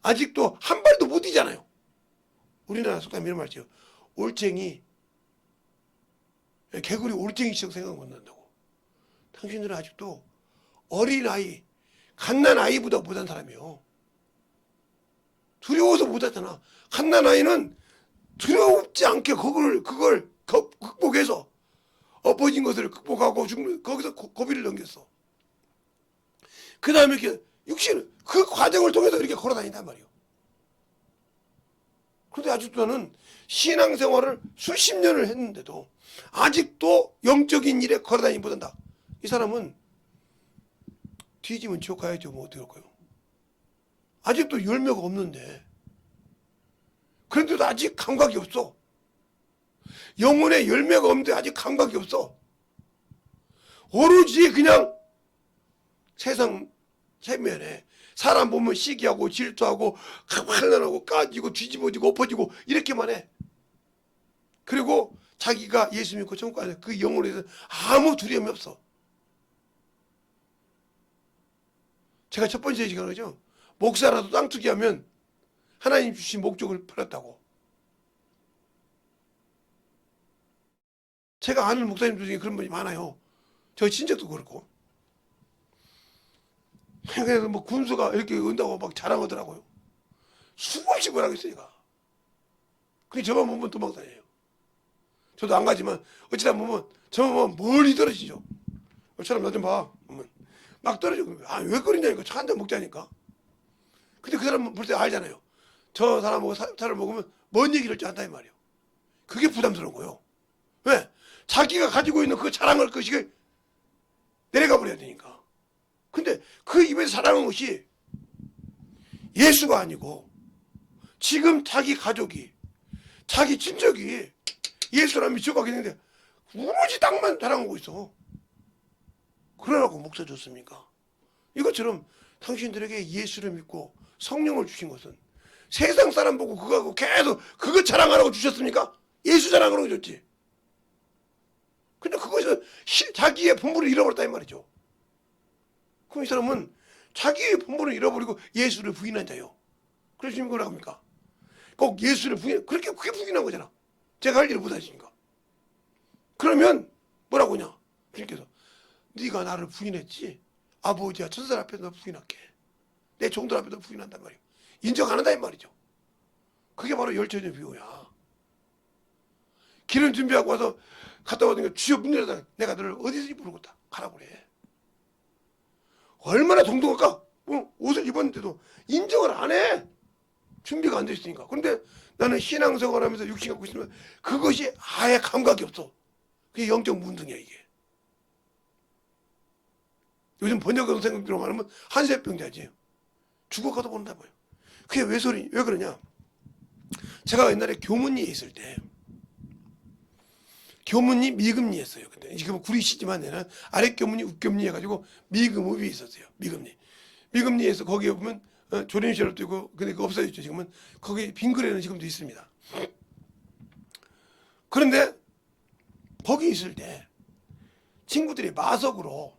아직도 한 발도 못 뛰잖아요. 우리나라 속담에 이런 말이죠. 올챙이 개구리 올챙이처럼 생각 못 난다고. 당신들은 아직도 어린아이 갓난아이보다 못한 사람이에요. 두려워서 못하잖아. 갓난아이는 두렵지 않게 그걸 극복해서 엎어진 것을 극복하고 거기서 고비를 넘겼어. 그 다음에 이렇게 육신을 그 과정을 통해서 이렇게 걸어다닌단 말이에요. 그런데 아직도 나는 신앙생활을 수십 년을 했는데도 아직도 영적인 일에 걸어다니지 못한다. 이 사람은 뒤지면 지옥 가야죠. 뭐 어떻게 할까요? 아직도 열매가 없는데 그런데도 아직 감각이 없어. 영혼에 열매가 없는데 아직 감각이 없어. 오로지 그냥 세상 세면에 사람 보면 시기하고 질투하고 환난하고 까지고 뒤집어지고 엎어지고 이렇게만 해. 그리고 자기가 예수 믿고 천국 가는 그 영혼에 대해서 아무 두려움이 없어. 제가 첫 번째 시간 하죠. 목사라도 땅 투기하면 하나님 주신 목적을 팔았다고. 제가 아는 목사님들 중에 그런 분이 많아요. 저 친척도 그렇고. 그래서 뭐 군수가 이렇게 은다고 막 자랑하더라고요. 수없이 뭐라고 했으니까. 그게 저만 보면 도망다녀요. 저도 안 가지만 어찌다 보면 저만 보면 멀리 떨어지죠. 저처럼 나 좀 봐. 막 떨어져. 아, 왜 그러냐니까. 차 한 잔 먹자니까. 근데 그 사람은 볼 때 알잖아요. 저 사람하고 차를 먹으면 뭔 얘기를 할지 안다 이 말이에요. 그게 부담스러운 거예요. 왜? 자기가 가지고 있는 그 자랑할 것이 내려가 버려야 되니까. 근데 그 입에서 자랑한 것이 예수가 아니고 지금 자기 가족이 자기 친척이 예수랑 미쳐가게 했는데 오로지 땅만 자랑하고 있어. 그러라고 목사 줬습니까? 이것처럼 당신들에게 예수를 믿고 성령을 주신 것은 세상 사람 보고 그거 계속 그거 자랑하라고 주셨습니까? 예수 자랑하라고 줬지. 근데 그것에서 자기의 본분을 잃어버렸다 이 말이죠. 그럼 이 사람은 자기의 본분을 잃어버리고 예수를 부인한 자요. 그래서 주님 뭐라고 합니까? 꼭 예수를 그렇게 부인한 거잖아. 제가 할 일을 못하시니까. 그러면 뭐라고 하냐? 주님께서 네가 나를 부인했지. 아버지와 천사 앞에서 너 부인할게. 내 종들 앞에서 부인한단 말이야. 인정 안 한다 이 말이죠. 그게 바로 열처녀 비유야. 기름 준비하고 와서 갔다 오니까 주여 문 열어달라. 내가 너를 어디서든지 부르겠다. 가라고 그래. 얼마나 동동할까? 옷을 입었는데도 인정을 안 해. 준비가 안 돼 있으니까. 그런데 나는 신앙생활 하면서 육신 갖고 있으면 그것이 아예 감각이 없어. 그게 영적 문둥이야 이게. 요즘 번역성 생각으로 말하면 한세병자지. 죽어가도 본다 봐요. 그게 왜 그러냐? 제가 옛날에 교문리에 있을 때 교문리 미금리였어요. 근데 지금 구리시지만 내는 아랫 교문리 윗교문리 해가지고 미금읍이 있었어요. 미금리에서 거기에 보면 조림시설도 있고 근데 그거 없어졌죠. 지금은 거기 빙그레는 지금도 있습니다. 그런데 거기 있을 때 친구들이 마석으로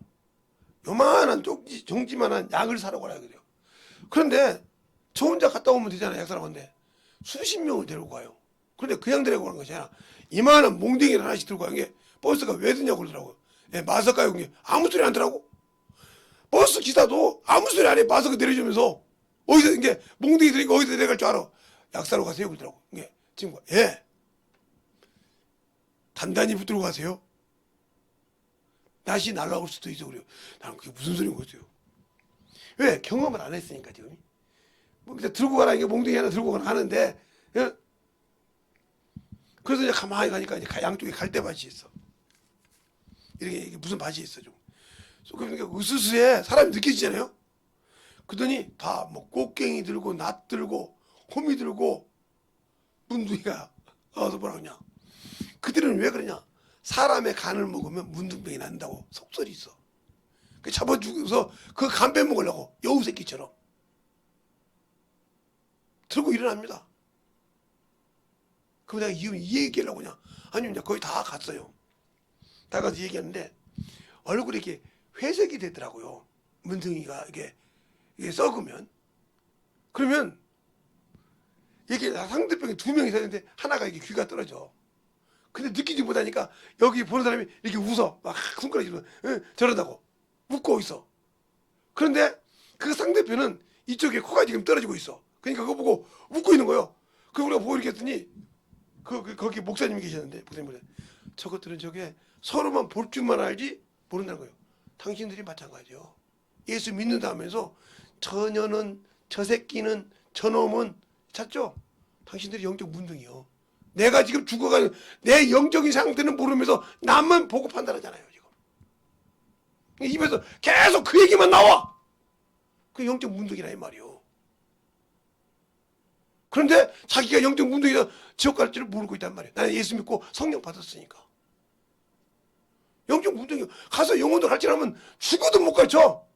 요만한 종지만한 약을 사라고 하거든요. 그런데 저 혼자 갔다 오면 되잖아요. 약 사러 갔는데 수십 명을 데리고 가요. 그런데 그냥 데리고 가는 것이 아니라 이만한 몽둥이를 하나씩 들고 가는 게 버스가 왜 드냐고 그러더라고요. 예, 마석 가요. 아무 소리 안 하더라고. 버스 기사도 아무 소리 안 해. 마석 내려주면서 어디서 이게 몽둥이 들니까 어디서 내려갈 줄 알아. 약 사러 가세요 그러더라고. 이게 친구가 예. 단단히 붙들고 가세요. 다시 날아올 수도 있어 그래요. 나는 그게 무슨 소리인 거죠? 왜? 경험을 안 했으니까 지금. 뭐 그냥 들고 가라 이게 몽둥이 하나 들고 가라 하는데 예? 그래서 이제 가만히 가니까 이제 양쪽에 갈대밭이 있어. 이게 무슨 밭이 있어 좀. 그러니까 으스스에 사람이 느껴지잖아요. 그러더니 다 뭐 꽃갱이 들고 낫 들고 호미 들고 문둥이가 나와서 뭐라 그러냐. 그들은 왜 그러냐. 사람의 간을 먹으면 문둥병이 난다고 속설이 있어. 그 잡아 죽여서 그 간 빼먹으려고 여우새끼처럼 들고 일어납니다. 그럼 내가 이 얘기하려고 그냥 아니면 이제 거의 다 갔어요. 다 가서 얘기하는데 얼굴이 이렇게 회색이 되더라고요. 문둥이가 이게 썩으면. 그러면 이게 상대방이 두 명이 서 있는데 하나가 이게 귀가 떨어져. 근데 느끼지 못하니까 여기 보는 사람이 이렇게 웃어. 막 손가락으로 저런다고 웃고 있어. 그런데 그 상대편은 이쪽에 코가 지금 떨어지고 있어. 그러니까 그거 보고 웃고 있는 거예요. 그 우리가 보고 이렇게 했더니 거기 목사님이 계셨는데 목사님 저것들은 저게 서로만 볼 줄만 알지 모른다는 거예요. 당신들이 마찬가지요. 예수 믿는다 하면서 저녀는 저 새끼는 저놈은 찾죠? 당신들이 영적 문둥이요. 내가 지금 죽어가는 내 영적인 상태는 모르면서 남만 보고 판단하잖아요. 지금 입에서 계속 그 얘기만 나와. 그 영적 문둥이라 이 말이요. 그런데 자기가 영적 문둥이다 지옥 갈 줄을 모르고 있단 말이에요. 나는 예수 믿고 성령 받았으니까. 영적 문둥이 가서 영혼도 갈지라면 죽어도 못 가르쳐.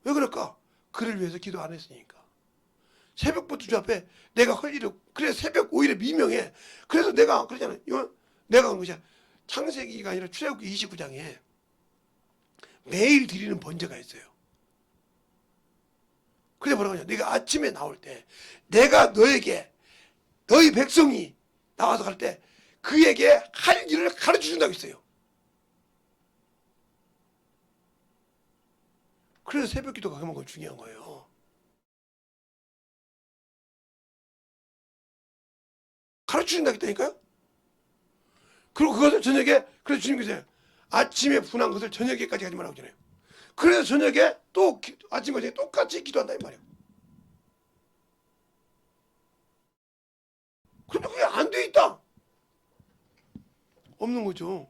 왜 그럴까? 그를 위해서 기도 안 했으니까. 새벽부터 주 앞에 내가 할 일을 그래 새벽 오히려 미명해. 그래서 내가 그러잖아요. 내가 한 것이야. 창세기가 아니라 출애굽기 29장에 매일 드리는 번제가 있어요. 그래 뭐라고 하냐. 네가 아침에 나올 때 내가 너에게 너희 백성이 나와서 갈 때 그에게 할 일을 가르쳐 준다고 했어요. 그래서 새벽 기도가 그만큼 중요한 거예요. 가르쳐 준다고 했다니까요. 그리고 그것을 저녁에 그래서 주님께서 아침에 분한 것을 저녁에까지 하지 말라고 하잖아요. 그래서 저녁에 또 아침과 저녁에 똑같이 기도한다 이 말이에요. 근데 그게 안 돼 있다. 없는 거죠.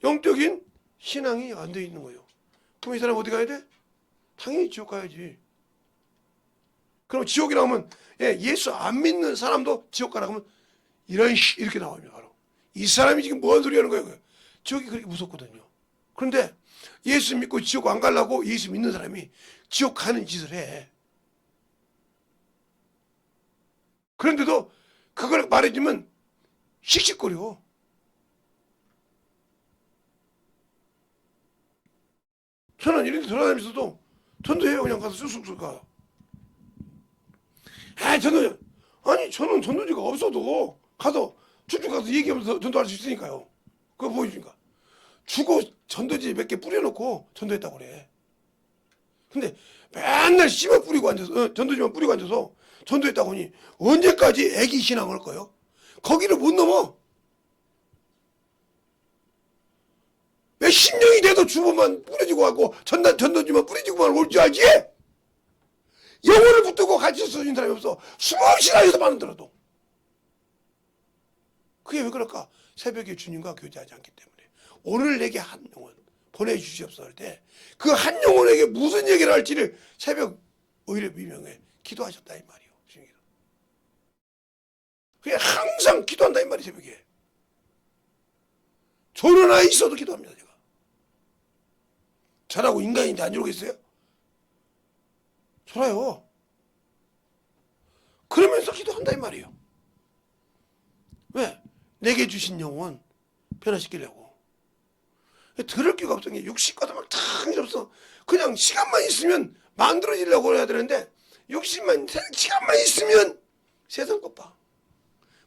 영적인 신앙이 안 돼 있는 거예요. 그럼 이 사람 어디 가야 돼? 당연히 지옥 가야지. 그럼 지옥이 나오면 예수 안 믿는 사람도 지옥 가라고 하면 이렇게 나옵니다. 바로. 이 사람이 지금 뭔 소리 하는 거예요. 지옥이 그렇게 무섭거든요. 그런데 예수 믿고 지옥 안 가려고 예수 믿는 사람이 지옥 가는 짓을 해. 그런데도 그걸 말해주면 씩씩거려. 저는 이런 데 돌아다니면서도 전도해요. 그냥 가서 쑥쑥쑥 가요. 전도, 아니 저는 전도지가 없어도 가서 쭉쭉 가서 얘기하면서 전도할 수 있으니까요. 그거 보여주니까. 주고 전도지 몇 개 뿌려놓고 전도했다고 그래. 근데 맨날 씨만 뿌리고 앉아서 전도지만 뿌리고 앉아서 전도했다고 하니 언제까지 애기 신앙을 할 거예요? 거기를 못 넘어. 몇십 년이 돼도 주보만 뿌려지고 하고 전도지만 뿌려지고만 올 줄 알지? 영혼을 붙들고 같이 써준 사람이 없어. 수없이 다녀서 만들어도. 그게 왜 그럴까? 새벽에 주님과 교제하지 않기 때문에. 오늘 내게 한 영혼 보내주시옵소서 할 때 그 한 영혼에게 무슨 얘기를 할지를 새벽 오히려 미명에 기도하셨다 이 말이에요. 주님께서. 그게 항상 기도한다 이 말이 새벽에. 졸은 아이 있어도 기도합니다 제가. 저라고 인간인데 안 이러겠어요? 졸아요. 그러면서 기도한다 이 말이에요. 왜? 내게 주신 영혼 변화시키려고. 들을 기가 없던 게 육식과도 막 탁 없어. 그냥 시간만 있으면 만들어지려고 해야 되는데 시간만 있으면 세상 것 봐.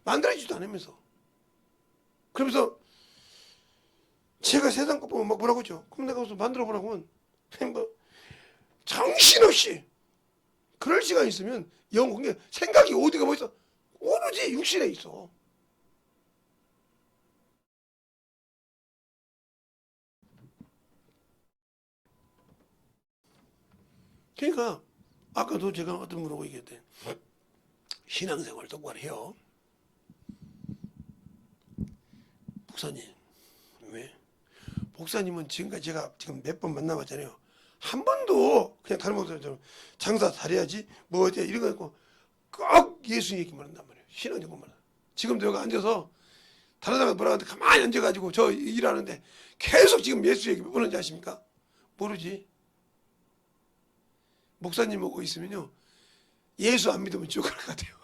만들어지지도 않으면서. 그러면서 제가 세상 것 보면 막 뭐라고 하죠. 그럼 내가 무슨 만들어 보라고 하면 뭐 정신없이 그럴 시간 있으면 영혼이 생각이 어디가 뭐 있어. 오로지 육신에 있어. 그러니까 아까도 제가 어떤 분하고 얘기했대. 신앙생활 똑바로 해요. 목사님 왜? 목사님은 지금까지 제가 지금 몇 번 만나봤잖아요. 한 번도 그냥 다른 목사님처럼 장사 잘해야지 뭐 어때 이런 거 있고 꼭 예수 얘기만 한단 말이에요. 신앙 얘기만. 지금도 여기 앉아서 다른 사람 뭐라 하는데 가만히 앉아가지고 저 일하는데 계속 지금 예수 얘기 몇 번 하는지 아십니까? 모르지. 목사님 보고 있으면요 예수 안 믿으면 지옥 갈 것 같아요.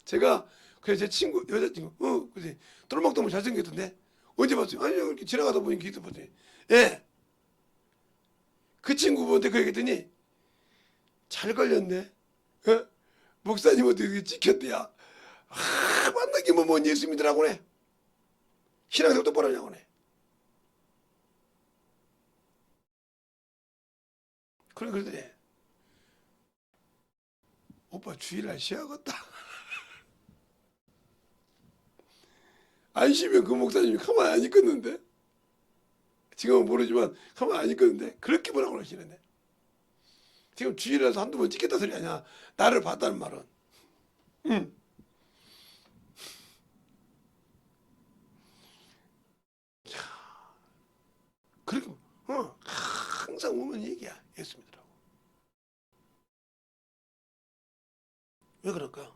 제가 그래 제 친구 여자친구 그지 똘망똘망 잘생겼던데 언제 봤어요? 아니 이렇게 지나가다 보니 기도 봤더니 그 친구한테 그 얘기했더니 잘 걸렸네. 목사님한테 이렇게 찍혔대야. 만나기만 뭔 예수 믿으라고 해. 신앙생활 똑바로 하냐고 해. 그러더니 오빠 주일날 쉬어야겠다. 안 쉬면 그 목사님이 가만히 안 있겠는데? 지금은 모르지만 가만히 안 있겠는데? 그렇게 뭐라고 그러시는데? 지금 주일에서 한두 번 찍겠다 소리 아니야. 나를 봤다는 말은. 응. 그렇게 항상 오면 얘기야. 예수 믿으라고. 왜 그럴까?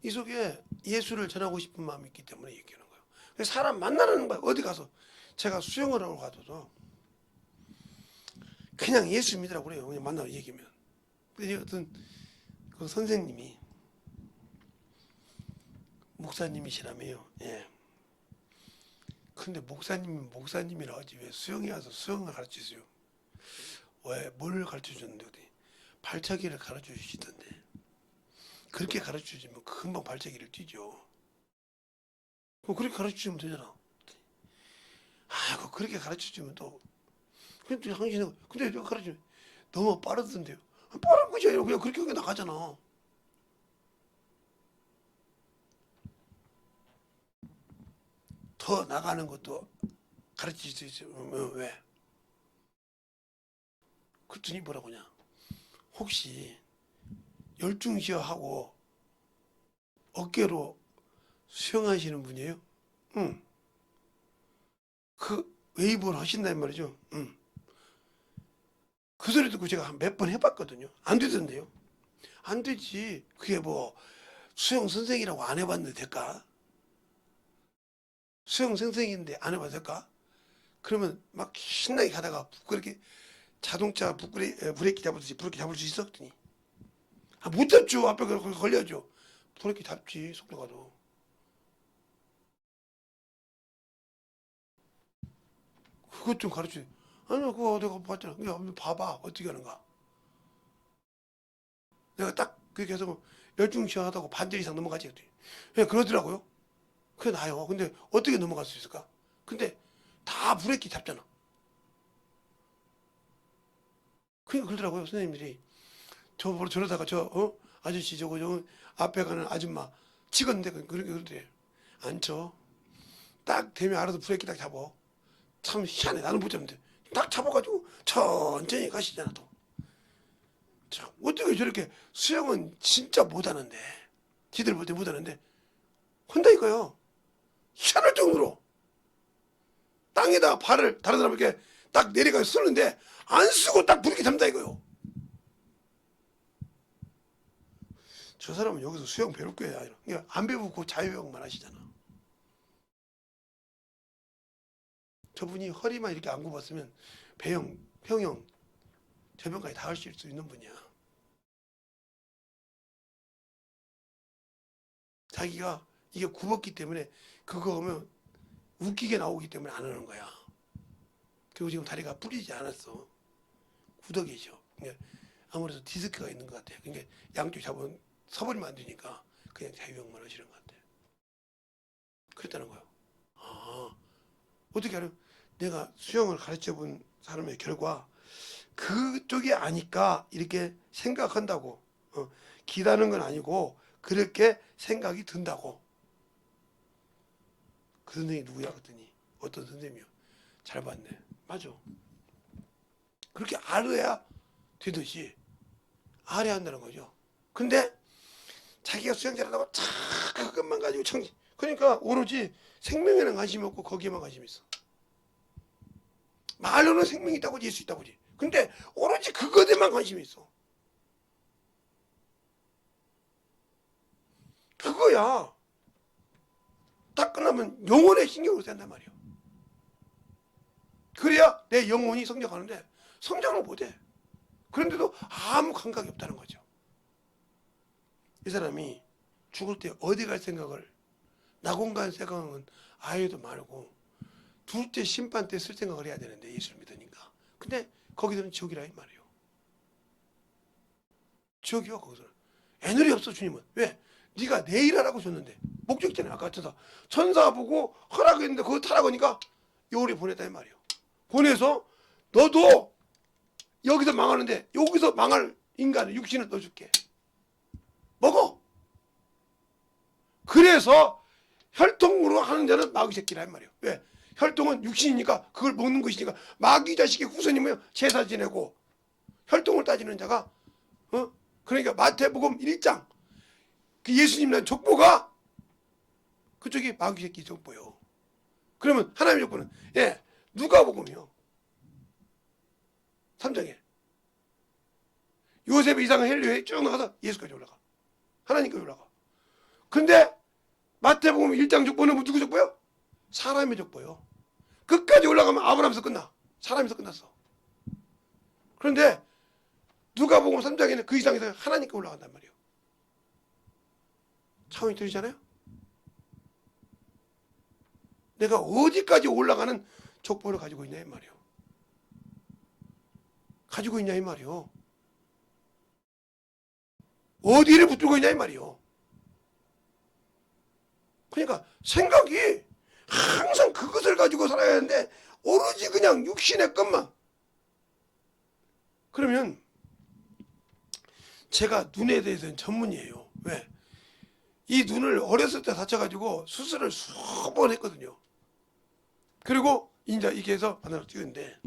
이 속에 예수를 전하고 싶은 마음이 있기 때문에 얘기하는 거예요. 사람 만나는 거야. 어디 가서 제가 수영을 하러 가도 그냥 예수 믿으라고 그래요. 그냥 만나러 얘기하면. 근데 어떤 그 선생님이 목사님이시라며요. 예. 근데 목사님이라 하지 왜 수영에 와서 수영을 가르치세요? 왜 뭘 가르쳐 줬는데 발차기를 가르쳐 주시던데 그렇게 가르쳐 주면 금방 발차기를 뛰죠. 그렇게 가르쳐 주면 되잖아. 그렇게 가르쳐 주면 또 근데 당신은 근데 내가 가르쳐 주면 너무 빠르던데요. 빠른 거지 그냥 그렇게 나가잖아. 더 나가는 것도 가르칠 수 있어요. 왜? 그랬더니 뭐라고 하냐. 혹시 열중시어하고 어깨로 수영하시는 분이에요? 응. 그 웨이브를 하신다는 말이죠. 응. 그 소리 듣고 제가 몇 번 해봤거든요. 안 되던데요. 안 되지. 그게 뭐 수영 선생이라고 안 해봤는데 될까? 수영 선생인데 안 해봐도 될까? 그러면 막 신나게 가다가 그렇게 자동차 브레이크 잡듯이 브레이크 잡을 수 있어? 그랬더니 못 잡죠. 앞에 걸려야죠. 브레이크 잡지 속도가도. 그것 좀 가르쳐. 아니 그거 내가 봤잖아. 그냥 봐봐 어떻게 하는가. 내가 딱 그렇게 해서 열중시하다고 반절 이상 넘어가지. 그냥 그러더라고요. 그게 나요. 근데 어떻게 넘어갈 수 있을까? 근데 다 브레이크 잡잖아. 그러니까 그러더라고요 선생님들이. 저러다가 아저씨 저거 앞에 가는 아줌마 찍었는데 그렇게 그러더래. 안 쳐. 딱 되면 알아서 브레이크 딱 잡어. 참 희한해. 나는 못 잡는데 딱 잡아가지고 천천히 가시잖아 또. 참 어떻게 저렇게 수영은 진짜 못하는데 지들 볼 때 못하는데 한다니까요. 희한할 정도로 땅에다가 발을 다른 사람에게 딱 내려가 쓰는데 안 쓰고 딱 브레이크 잡는다 이거요. 저 사람은 여기서 수영 배울 거야. 그러니까 안 배우고 자유형만 하시잖아. 저분이 허리만 이렇게 안 굽었으면 배영, 평영, 저변까지 다 하실 수 있는 분이야. 자기가 이게 굽었기 때문에 그거 하면 웃기게 나오기 때문에 안 하는 거야. 그리고 지금 다리가 풀리지 않았어. 굳어 계셔. 그러니까 아무래도 디스크가 있는 것 같아. 그러니까 양쪽 잡으면 서버리면 안 되니까 그냥 자유형만 하시는 것 같아. 그랬다는 거예요. 아, 어떻게 알아요? 내가 수영을 가르쳐 본 사람의 결과 그쪽이 아니까 이렇게 생각한다고. 기다는 건 아니고 그렇게 생각이 든다고. 그 선생님이 누구야 그랬더니 어떤 선생님이요. 잘 봤네. 맞아. 그렇게 알아야 되듯이 알아야 한다는 거죠. 근데 자기가 수영 잘한다고 참 그것만 가지고 그러니까 오로지 생명에는 관심이 없고 거기에만 관심이 있어. 말로는 생명이 있다고 예수 있다고 그러지. 근데 오로지 그것에만 관심이 있어. 그거야. 딱 끝나면 영혼에 신경을 쓴단 말이야. 그래야 내 영혼이 성장하는데 성장을 못해. 그런데도 아무 감각이 없다는 거죠. 이 사람이 죽을 때 어디 갈 생각을 낙원 갈 생각은 아예도 말고 둘째 심판 때 쓸 생각을 해야 되는데 예수를 믿으니까. 근데 거기서는 지옥이라 이 말이에요. 지옥이요 거기서는. 에너지 없어 주님은. 왜? 네가 내 일 하라고 줬는데 목적이잖아요. 아까 천사 보고 허락했는데 그거 타라고 하니까 요리 보냈다 이 말이에요. 보내서 너도 여기서 망하는데 여기서 망할 인간을 육신을 넣어줄게. 먹어. 그래서 혈통으로 하는 자는 마귀 새끼라 이 말이에요. 왜? 혈통은 육신이니까 그걸 먹는 것이니까 마귀 자식의 후손이면 제사 지내고 혈통을 따지는 자가 그러니까 마태복음 1장 그 예수님 난 족보가 그쪽이 마귀 새끼 족보요. 그러면 하나님의 족보는 누가복음이요. 3장에 요셉의 이상한 헬리오에 쭉 나가서 예수까지 올라가. 하나님까지 올라가. 근데 마태복음 1장 족보는 누구 족보요? 사람의 족보요. 끝까지 올라가면 아브라함에서 끝나. 사람에서 끝났어. 그런데 누가복음 3장에는 그 이상에서 하나님께 올라간단 말이에요. 차원이 들리잖아요? 내가 어디까지 올라가는 족보를 가지고 있냐 이 말이에요. 가지고 있냐 이 말이에요. 어디를 붙들고 있냐 이 말이에요. 그러니까 생각이 항상 그것을 가지고 살아야 하는데 오로지 그냥 육신의 것만. 그러면 제가 눈에 대해서는 전문이에요. 왜? 이 눈을 어렸을 때 다쳐가지고 수술을 수십 번 했거든요. 그리고 이제 이게 해서 바늘을 찍었는데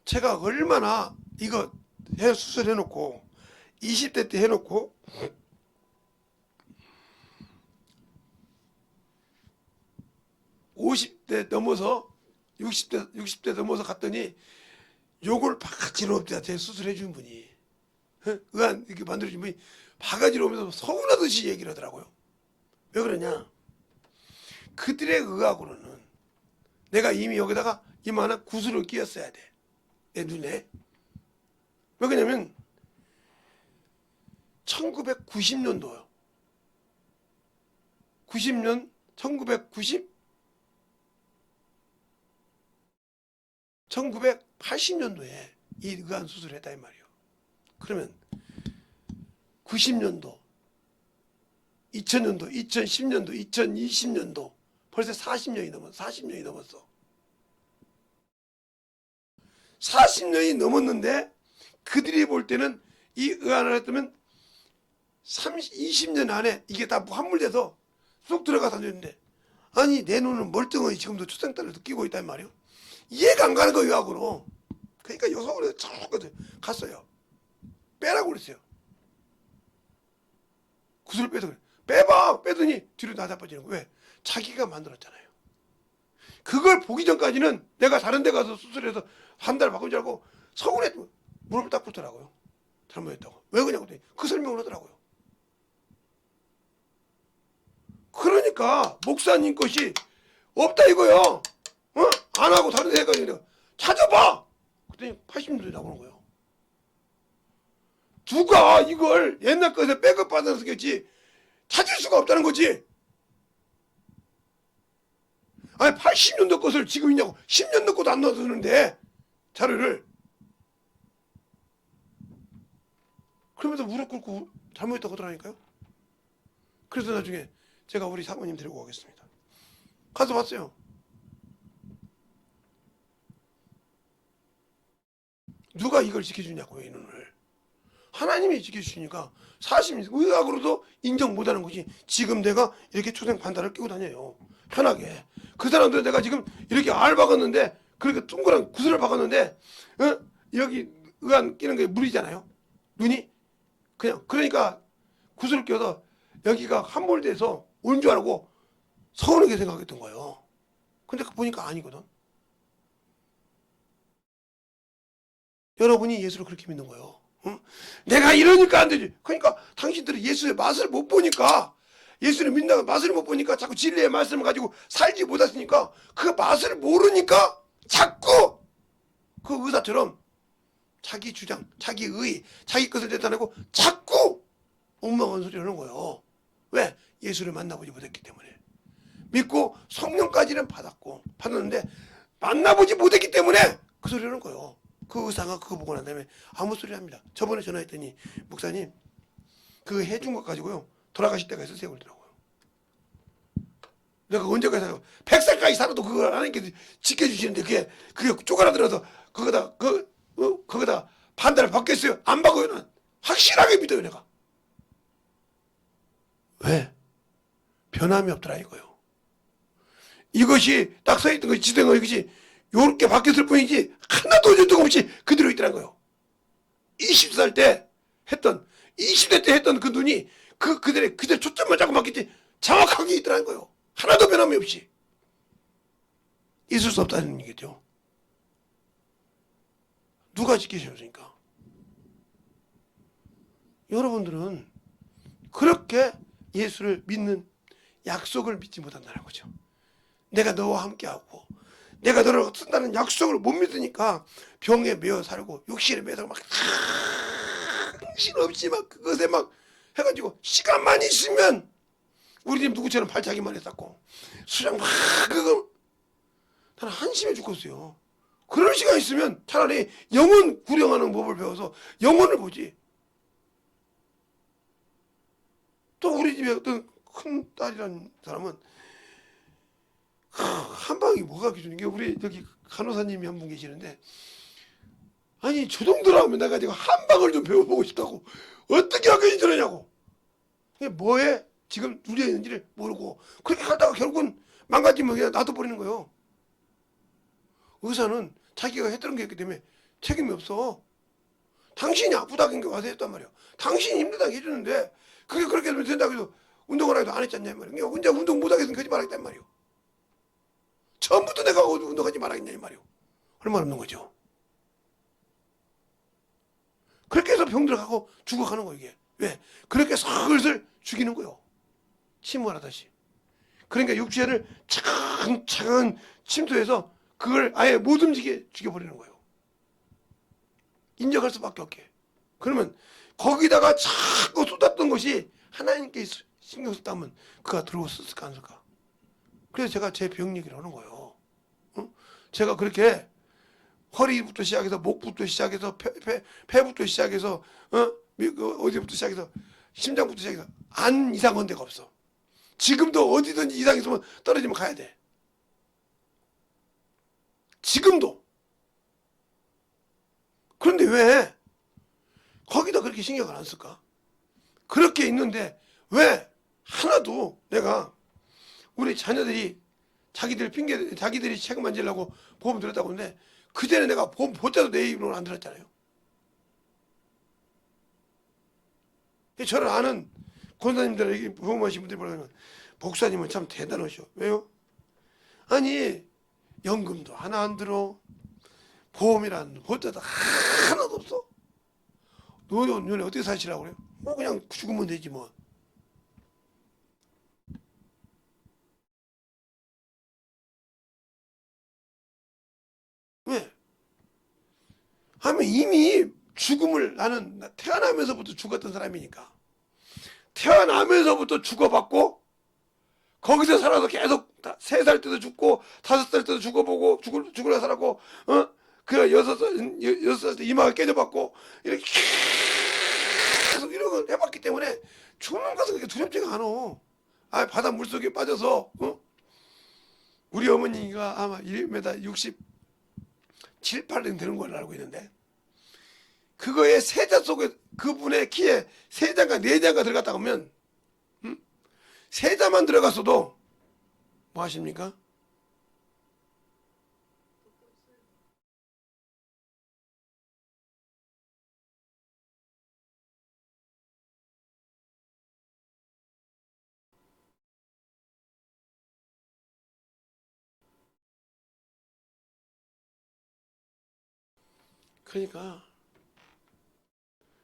제가 얼마나 이거 수술해놓고 20대 때 해놓고 50대 넘어서 60대 넘어서 갔더니 요걸 바가지로 없다 제 수술해 준 분이 의안 이렇게 만들어 준 분이 바가지로 오면서 서운하듯이 얘기를 하더라고요. 왜 그러냐? 그들의 의학으로는 내가 이미 여기다가 이만한 구슬을 끼웠어야 돼. 내 눈에. 왜 그러냐면 1990년도요. 90년 1990 1980년도에 이 의안 수술을 했다 이 말이에요. 그러면 90년도, 2000년도, 2010년도, 2020년도 벌써 40년이 넘었어. 40년이 넘었는데 그들이 볼 때는 이 의안을 했다면 20년 안에 이게 다 환물돼서 쑥 들어가서 앉았는데, 아니 내 눈은 멀쩡하게 지금도 초생딸을 끼고 있단 말이에요. 이해가 안 가는 거예요, 의학으로. 그러니까 여성으로 쭉 갔어요. 빼라고 그랬어요. 구슬을 빼서 그래. 빼봐! 빼더니 뒤로 나자빠지는 거예요. 왜? 자기가 만들었잖아요. 그걸 보기 전까지는 내가 다른 데 가서 수술해서 한 달 바꾼 줄 알고 서운했고 무릎을 딱 꿇더라고요. 잘못했다고. 왜 그러냐고 했더니 그 설명을 하더라고요. 그러니까 목사님 것이 없다 이거요. 안 하고 다른 데 가서 찾아봐! 그랬더니 80년도에 나오는 거예요. 누가 이걸 옛날 것에 백업 받아서 겠지 찾을 수가 없다는 거지. 아니 80년도 것을 지금 있냐고. 10년도 것도 안 넣어주는데 자료를. 그러면서 무릎 꿇고 잘못했다고 하더라니까요. 그래서 나중에 제가 우리 사모님 데리고 가겠습니다. 가서 봤어요. 누가 이걸 지켜주냐고요, 이 눈을. 하나님이 지켜주시니까 사실 의학으로도 인정 못하는 거지. 지금 내가 이렇게 초생 반달을 끼고 다녀요. 편하게. 그 사람들 내가 지금 이렇게 알 박았는데, 그렇게 둥그런 구슬을 박았는데, 여기 의안 끼는 게 물이잖아요. 눈이. 그냥 그러니까 구슬을 껴서 여기가 함몰돼서 온 줄 알고 서운하게 생각했던 거예요. 근데 보니까 아니거든. 여러분이 예수를 그렇게 믿는 거예요. 내가 이러니까 안 되지. 그러니까 당신들이 예수의 맛을 못 보니까, 예수를 믿는다고 맛을 못 보니까 자꾸 진리의 말씀을 가지고 살지 못했으니까, 그 맛을 모르니까 자꾸 그 의사처럼 자기 주장, 자기 의, 자기 것을 대단하고 자꾸 엉망한 소리를 하는 거예요. 왜? 예수를 만나보지 못했기 때문에. 믿고 성령까지는 받았는데 만나보지 못했기 때문에 그 소리를 하는 거예요. 그 의사가 그거 보고 난 다음에 아무 소리 합니다. 저번에 전화했더니 목사님 그거 해준 것 가지고요 돌아가실 때가 있었어요 그러더라고요. 내가 언제까지 살고 100살까지 살아도 그걸 하나님께서 지켜주시는데 그게 쪼그라들어서 거기다 판단을 받겠어요? 안 받고요. 는 확실하게 믿어요 내가. 왜? 변함이 없더라 이거요. 이것이 딱 서있던 것이 지된 거 이것이 요렇게 바뀌었을 뿐이지 하나도 조정 없이 그대로 있더란 거예요. 20살 때 했던 20대 때 했던 그 눈이 그대로 초점만 잡고 바뀌지 정확하게 있더란 거예요. 하나도 변함이 없이. 있을 수 없다는 얘기죠. 누가 지키셨습니까? 여러분들은 그렇게 예수를 믿는 약속을 믿지 못한다는 거죠. 내가 너와 함께하고 내가 너를 쓴다는 약속을 못 믿으니까 병에 매여 살고 육신에 매여 살고 막 정신없이 막 그것에 막 해가지고 시간만 있으면 우리 집 누구처럼 발차기만 했었고 수장 막 그거 나는 한심해 죽겠어요. 그럴 시간 있으면 차라리 영혼 구령하는 법을 배워서 영혼을 보지. 또 우리 집에 어떤 큰 딸이라는 사람은 한방이 뭐가 기준인 게 우리 여기 간호사님이 한 분 계시는데 아니 저 정도로 하면 내가 지금 한방을 좀 배워보고 싶다고 어떻게 하겠니 저러냐고. 이게 뭐에 지금 누려 있는지를 모르고 그렇게 하다가 결국은 망가지면 그냥 놔둬버리는 거예요. 의사는 자기가 했던 게 있기 때문에 책임이 없어. 당신이 아프다는 게 와서 했단 말이야. 당신이 힘들다고 해주는데 그게 그렇게 하면 된다고 해서 운동을 하기도 안 했지 않냐 말이야. 혼자 운동 못하겠으면 거짓말하겠단 말이야. 처음부터 내가 운동하지 말아야겠냐 이 말이오. 얼마나 없는 거죠. 그렇게 해서 병 들어가고 죽어가는 거예요 이게. 왜? 그렇게 슬슬 죽이는 거예요. 침몰하듯이. 그러니까 육체를 차근차근 침투해서 그걸 아예 못 움직이게 죽여버리는 거예요. 인정할 수밖에 없게. 그러면 거기다가 자꾸 쏟았던 것이 하나님께 신경 썼다면 그가 들어왔을까 안 쓸까? 그래서 제가 제 병 얘기를 하는 거예요. 어? 제가 그렇게 허리부터 시작해서 목부터 시작해서 폐부터 시작해서 어디부터 시작해서 심장부터 시작해서 안 이상한 데가 없어. 지금도 어디든지 이상 있으면 떨어지면 가야 돼. 지금도. 그런데 왜 거기다 그렇게 신경을 안 쓸까? 그렇게 있는데 왜 하나도 내가 우리 자녀들이 자기들이 책 만지려고 보험 들었다고 하는데 그전에 내가 보험 보자도 내 입으로는 안 들었잖아요. 저를 아는 권사님들, 보험하신 분들이 뭐라면 목사님은 참 대단하셔. 왜요? 아니 연금도 하나 안 들어, 보험이란 보자도 하나도 없어. 너네 어떻게 사시라고 그래요? 뭐 그냥 죽으면 되지 뭐. 왜? 하면 이미 죽음을 나는 태어나면서부터 죽었던 사람이니까. 태어나면서부터 죽어봤고 거기서 살아서 계속 3살 때도 죽고 5살 때도 죽어보고 죽으려 살았고 그 6살 때 이마가 깨져봤고 이렇게 계속 이런 걸 해봤기 때문에 죽는 것은 그렇게 두렵지가 않아. 바다 물속에 빠져서 우리 어머니가 아마 1m 67, 8은 되는 걸로 알고 있는데 그거에 세자 속에 그분의 키에 3장과 4장가 들어갔다 오면 세자만 들어갔어도 뭐 하십니까?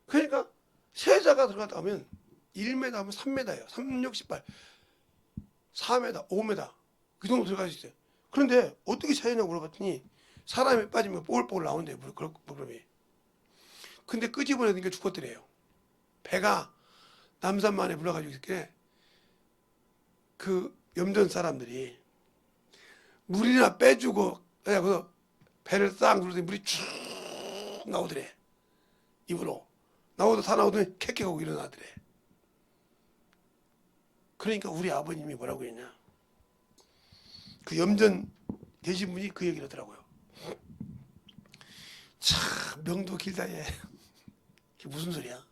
그러니까 세자가 들어갔다 오면 1m 하면 3m예요. 368, 4m, 5m 그 정도 들어갈 수 있어요. 그런데 어떻게 차이냐고 물어봤더니 사람이 빠지면 뽀글뽀글 나온대요. 물그럼이. 근데 끄집어내니까 죽었더래요. 배가 남산만에 불러가지고 있길래 그 염전 사람들이 물이나 빼주고 그래서 배를 싹 누르더니 물이 쭉 나오더래. 입으로. 나오도 다 나오더니 캑캑하고 일어나더래. 그러니까 우리 아버님이 뭐라고 했냐. 그 염전 되신 분이 그 얘기를 하더라고요. 참 명도 길다 얘. 그게 무슨 소리야.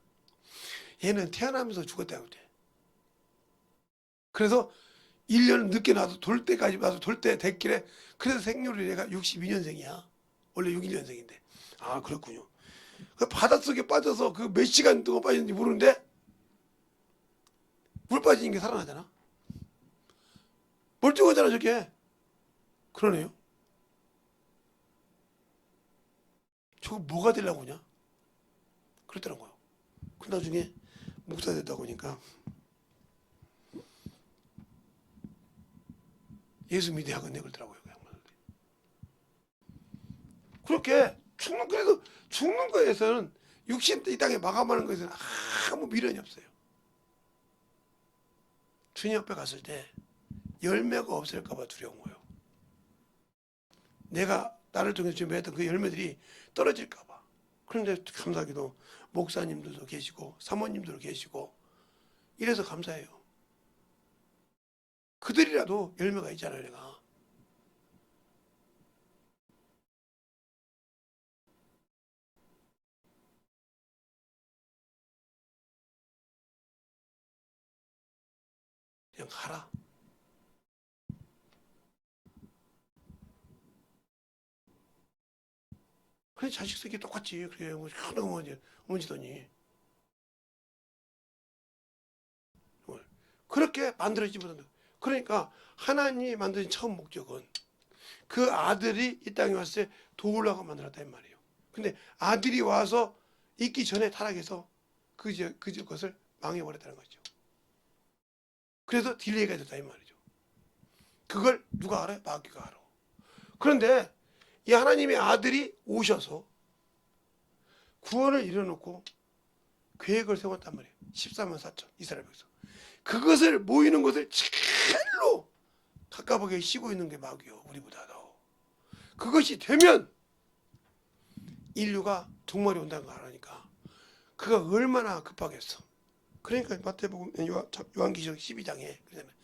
얘는 태어나면서 죽었다고 그래. 그래서 1년 늦게 나와서 돌 때까지 와서 돌 때 됐길래 그래서 생률이 얘가 62년생이야. 원래 61년생인데. 아 그렇군요. 그 바닷속에 빠져서 그 몇 시간 동안 빠졌는지 모르는데 물 빠지는 게 살아나잖아. 멀쩡하잖아 저게. 그러네요. 저거 뭐가 되려고 하냐? 그랬더라고요. 그 나중에 목사 됐다고 하니까 예수 믿어야겠네 그러더라고요. 그렇게 그래도 죽는 거에서는 육신 이 땅에 마감하는 것에서는 아무 미련이 없어요. 주님 옆에 갔을 때 열매가 없을까봐 두려운 거예요. 내가 나를 통해서 준비했던 그 열매들이 떨어질까봐. 그런데 감사하게도 목사님들도 계시고 사모님들도 계시고 이래서 감사해요. 그들이라도 열매가 있잖아요. 내가 그냥 가라. 그래 자식 새끼 똑같지. 그래 뭐 하는 어머니더니 그렇게 만들어지지 못한다. 그러니까 하나님이 만드신 처음 목적은 그 아들이 이 땅에 왔을 때 도우려고 만들었다 이 말이에요. 근데 아들이 와서 있기 전에 타락해서 그것을 망해버렸다는 거죠. 그래서 딜레이가 됐다 이 말이죠. 그걸 누가 알아요? 마귀가 알아. 그런데 이 하나님의 아들이 오셔서 구원을 이뤄놓고 계획을 세웠단 말이에요. 14만 4천 이스라엘 백성. 그것을 모이는 것을 제일로 가까하게 쉬고 있는 게 마귀요. 우리보다도. 그것이 되면 인류가 종말이 온다는 걸 알으니까 그가 얼마나 급하겠어. 그러니까 마태복음 요한기시록 12장에 그러잖아요.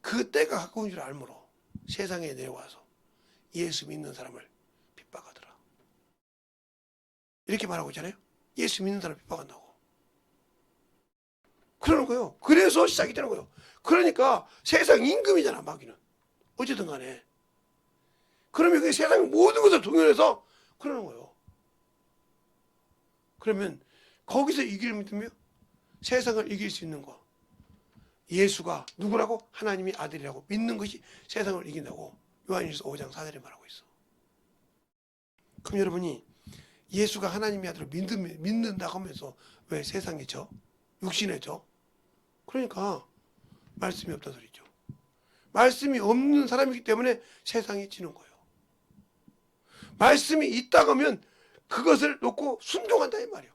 그 때가 가까운 줄 알므로 세상에 내려와서 예수 믿는 사람을 핍박하더라. 이렇게 말하고 있잖아요. 예수 믿는 사람 핍박한다고. 그러는 거예요. 그래서 시작이 되는 거예요. 그러니까 세상 임금이잖아, 마귀는. 어쨌든 간에. 그러면 그 세상 모든 것을 동원해서 그러는 거예요. 그러면 거기서 이길 믿으며 세상을 이길 수 있는 거. 예수가 누구라고? 하나님의 아들이라고 믿는 것이 세상을 이긴다고 요한일서 5장 4절에 말하고 있어. 그럼 여러분이 예수가 하나님의 아들을 믿는다고 하면서 왜 세상에 져? 육신에 져? 그러니까 말씀이 없다 소리죠. 말씀이 없는 사람이기 때문에 세상이 지는 거예요. 말씀이 있다고 하면 그것을 놓고 순종한다 이 말이에요.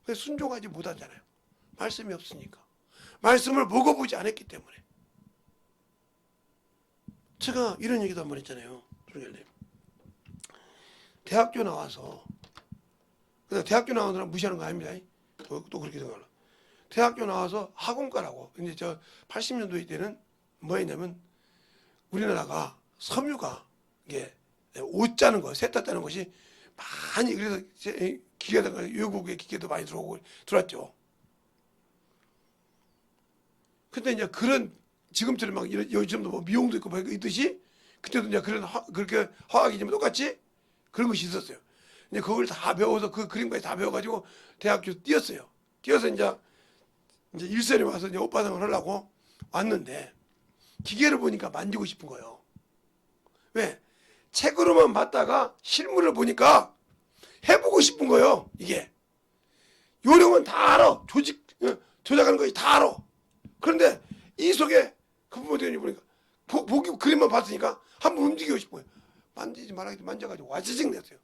왜 순종하지 못하잖아요. 말씀이 없으니까. 말씀을 먹어보지 않았기 때문에. 제가 이런 얘기도 한번 했잖아요. 대학교 나와서 대학교 나온 사람 무시하는 거 아닙니다. 또 그렇게 생각하나. 대학교 나와서 학원가라고. 근데 저 80년도 때는 뭐였냐면 우리나라가 섬유가 이게 옷 짜는 거, 세탁 짜는 것이 많이 그래서 기계가 외국의 기계도 많이 들어왔죠. 근데 이제 그런 지금처럼 막 요즘도 뭐 미용도 있고 뭐 있듯이 그때도 이제 그렇게 화학이지만 똑같이 그런 것이 있었어요. 이제 그걸 다 배워서 그 그림까지 다 배워가지고 대학교 뛰었어요. 뛰어서 이제 일선에 와서 이제 오빠상을 하려고 왔는데 기계를 보니까 만지고 싶은 거예요. 왜? 책으로만 봤다가 실물을 보니까 해보고 싶은 거예요. 이게 요령은 다 알아. 조작하는 것이 다 알아. 그런데 이 속에 그 부분들이 보니까 보기 그림만 봤으니까 한번 움직이고 싶은 거예요. 만지지 말아도 만져가지고 와지직 냈어요.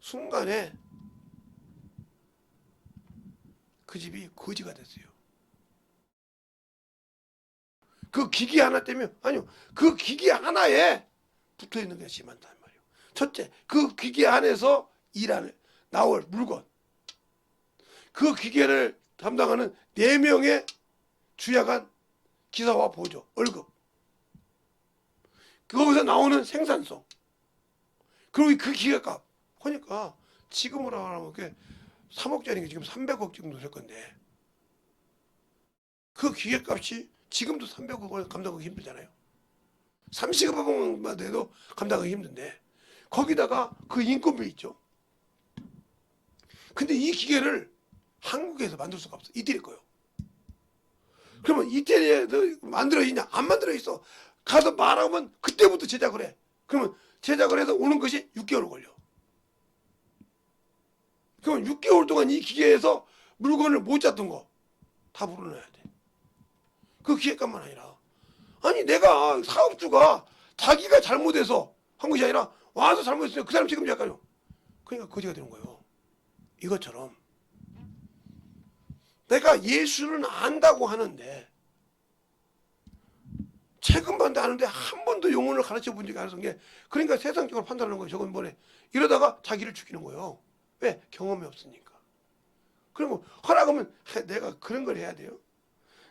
순간에 그 집이 거지가 됐어요. 그 기계 하나 때문에 아니요. 그 기계 하나에 붙어있는 것이 많단 말이에요. 첫째, 그 기계 안에서 나올 물건. 그 기계를 담당하는 4명의 주야간 기사와 보조, 월급. 거기서 나오는 생산성. 그리고 그 기계값. 그러니까 지금으로 하면 그게 3억짜리 게 지금 300억 정도 될 건데 그 기계값이 지금도 300억을 감당하기 힘들잖아요. 30억만 돼도 감당하기 힘든데 거기다가 그 인건비 있죠. 근데 이 기계를 한국에서 만들 수가 없어. 이태리 거요. 그러면 이태리에서 만들어 있냐? 안 만들어 있어. 가서 말하면 그때부터 제작을 해. 그러면 제작을 해서 오는 것이 6개월 걸려. 그러면 6개월 동안 이 기계에서 물건을 못 잡던 거 다 불어넣어야 돼. 그 기계값만 아니라 아니 내가 사업주가 자기가 잘못해서 한 것이 아니라 와서 잘못했으면 그 사람 책임져야 할까요? 그러니까 거지가 되는 거예요. 이것처럼 내가 예수는 안다고 하는데 책임반도 아는데 한 번도 영혼을 가르쳐 본 적이 없는 게 그러니까 세상적으로 판단하는 거예요. 저건 뭐래. 이러다가 자기를 죽이는 거예요. 왜? 경험이 없으니까. 그러면 허락하면 내가 그런 걸 해야 돼요?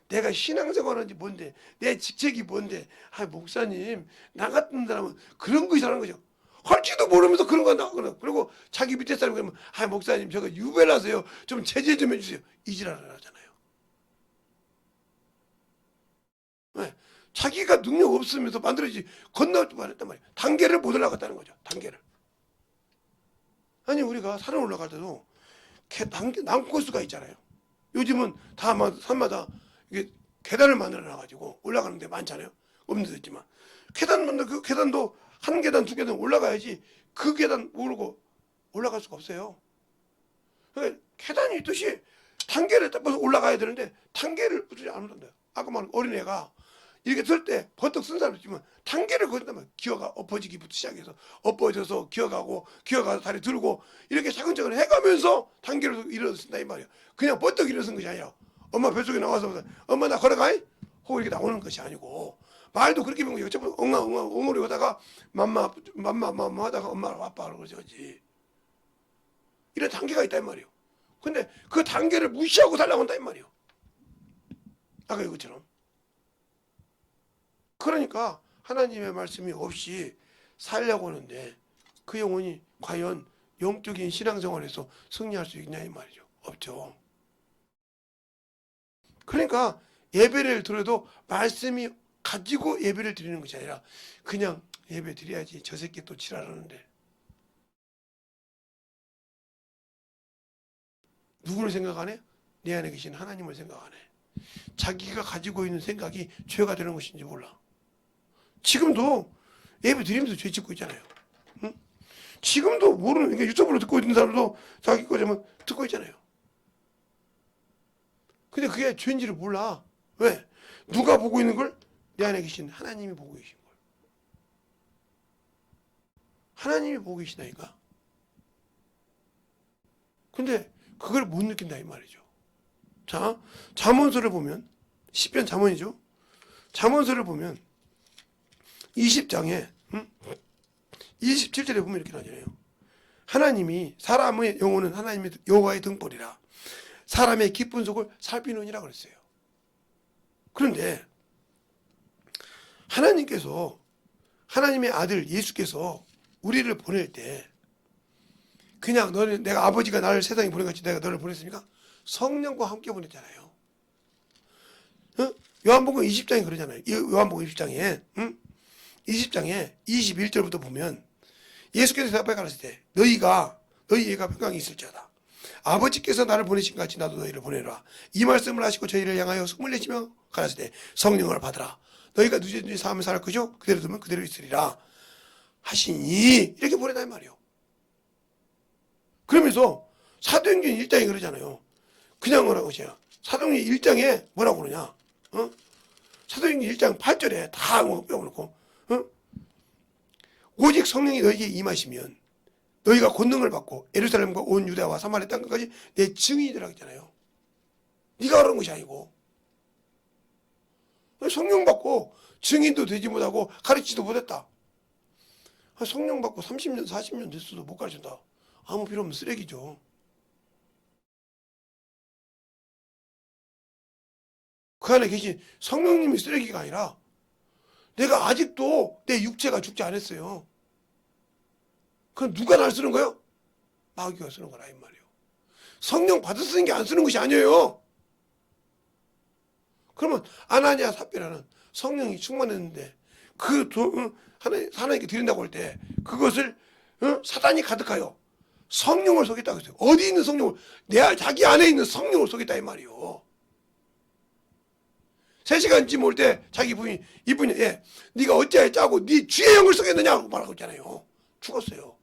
내가 신앙생활하는지 뭔데 내 직책이 뭔데 목사님 나 같은 사람은 그런 거 잘하는 거죠. 할지도 모르면서 그런 거 한다. 그리고 자기 밑에 사람 그러면 목사님 저거 유배라서요 좀 제재 좀 해주세요. 이 지랄을 하잖아요. 왜? 자기가 능력 없으면서 만들어지 건너지 말했단 말이에요. 단계를 못 올라갔다는 거죠. 단계를. 아니 우리가 산을 올라갈 때도 난코스가 있잖아요. 요즘은 다 산마다 이게 계단을 만들어 놔가지고 올라가는 데 많잖아요. 없는 데 있지만 그 계단도 한 계단 두 계단 올라가야지 그 계단 모르고 올라갈 수가 없어요. 그러니까 계단이 있듯이 단계를 따라서 올라가야 되는데 단계를 붙이지 않는다요. 아까 말한 어린애가 이렇게 설 때 버떡 쓴 사람 있지만 단계를 거둔다면 기어가 엎어지기부터 시작해서 엎어져서 기어가서 다리 들고 이렇게 차근차근 해가면서 단계를 일어선다 이 말이야. 그냥 버떡 일어선 것이 아니라 엄마 뱃속에 나와서 엄마 나 걸어가이? 하고 이렇게 나오는 것이 아니고 말도 그렇게 배운 거지. 어차피 엉엉이 오다가 맘마 하다가 엄마 아빠라고 그러지. 이런 단계가 있다 이 말이에요. 근데 그 단계를 무시하고 살라고 한다 이 말이에요. 아까 이것처럼. 그러니까 하나님의 말씀이 없이 살려고 하는데 그 영혼이 과연 영적인 신앙생활에서 승리할 수 있냐 이 말이죠. 없죠. 그러니까 예배를 드려도 말씀이 가지고 예배를 드리는 것이 아니라 그냥 예배 드려야지 저 새끼 또 지랄하는데 누구를 생각 안 해? 내 안에 계신 하나님을 생각 안 해. 자기가 가지고 있는 생각이 죄가 되는 것인지 몰라. 지금도 예배 드리면서 죄 짓고 있잖아요. 응? 지금도 모르는, 그러니까 유튜브로 듣고 있는 사람도 자기 거지만 듣고 있잖아요. 근데 그게 죄인지를 몰라. 왜? 누가 보고 있는 걸? 내 안에 계신 하나님이 보고 계신 걸. 하나님이 보고 계시다니까. 근데 그걸 못 느낀다 이 말이죠. 자, 잠언서를 보면 시편 잠언이죠. 잠언서를 보면 20장에 27절에 보면 이렇게 나잖아요. 하나님이 사람의 영혼은 하나님의 여호와의 등불이라 사람의 깊은 속을 살피느니라 그랬어요. 그런데 하나님께서 하나님의 아들 예수께서 우리를 보낼 때 그냥 너는 내가 아버지가 나를 세상에 보낸같이 내가 너를 보냈습니까? 성령과 함께 보냈잖아요. 어? 요한복음 20장에 그러잖아요. 요한복음 20장에 20장에 21절부터 보면 예수께서 대답해 가라사대 때 너희가 평강이 있을지어다. 아버지께서 나를 보내신 것 같이 나도 너희를 보내라. 이 말씀을 하시고 저희를 향하여 숨을 내쉬며 가라사대 성령을 받으라. 너희가 누구든지 사함을 살할 것이요 그대로 두면 그대로 있으리라 하시니 이렇게 보내다 이 말이요. 그러면서 사도행전 1장에 그러잖아요. 그냥 뭐라고 하세요. 사도행전 1장에 뭐라고 그러냐. 사도행전 1장 8절에 다 빼놓고 오직 성령이 너희에게 임하시면 너희가 권능을 받고 예루살렘과 온 유다와 사마리아 땅까지 내 증인이 되라 했잖아요. 네가 그런 것이 아니고 성령 받고 증인도 되지 못하고 가르치지도 못했다. 성령 받고 30년 40년 됐어도 못 가르친다. 아무 필요 없는 쓰레기죠. 그 안에 계신 성령님이 쓰레기가 아니라 내가 아직도 내 육체가 죽지 않았어요. 그건 누가 날 쓰는 거예요? 마귀가 쓰는 거라 이 말이에요. 성령 받아 쓰는 게 안 쓰는 것이 아니에요. 그러면 아나니아 삽비라는 성령이 충만했는데 하나님께 드린다고 할 때 그것을 사단이 가득하여 성령을 속였다고 했어요. 어디 있는 성령을? 자기 안에 있는 성령을 속였다 이 말이에요. 3시간쯤 올 때 자기 이분이 네가 어찌하여 짜고 네 주의 영을 속였느냐고 말하고 있잖아요. 죽었어요.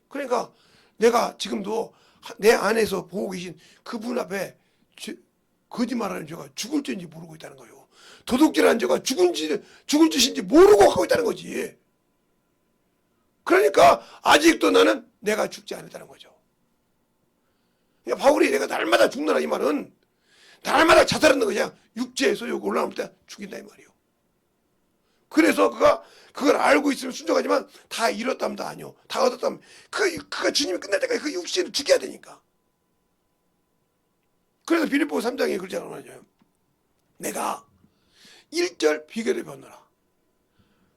그러니까 내가 지금도 내 안에서 보고 계신 그분 앞에 거짓말하는 죄가 죽을 죄인지 모르고 있다는 거예요. 도둑질하는 죄가 죽을 짓인지 모르고 하고 있다는 거지. 그러니까 아직도 나는 내가 죽지 않았다는 거죠. 그러니까 바울이 내가 날마다 죽노라 이 말은 날마다 자살한다는 거냐. 육체의 소욕 올라올 때 죽인다 이 말이에요. 그래서 그걸 알고 있으면 순종하지만 다 잃었다면 다 아니요. 다 얻었다면 그가 주님이 끝날 때까지 그 육신을 죽여야 되니까. 그래서 빌립보 3장에 그러잖아요. 말이죠. 내가 1절 비결을 배웠노라.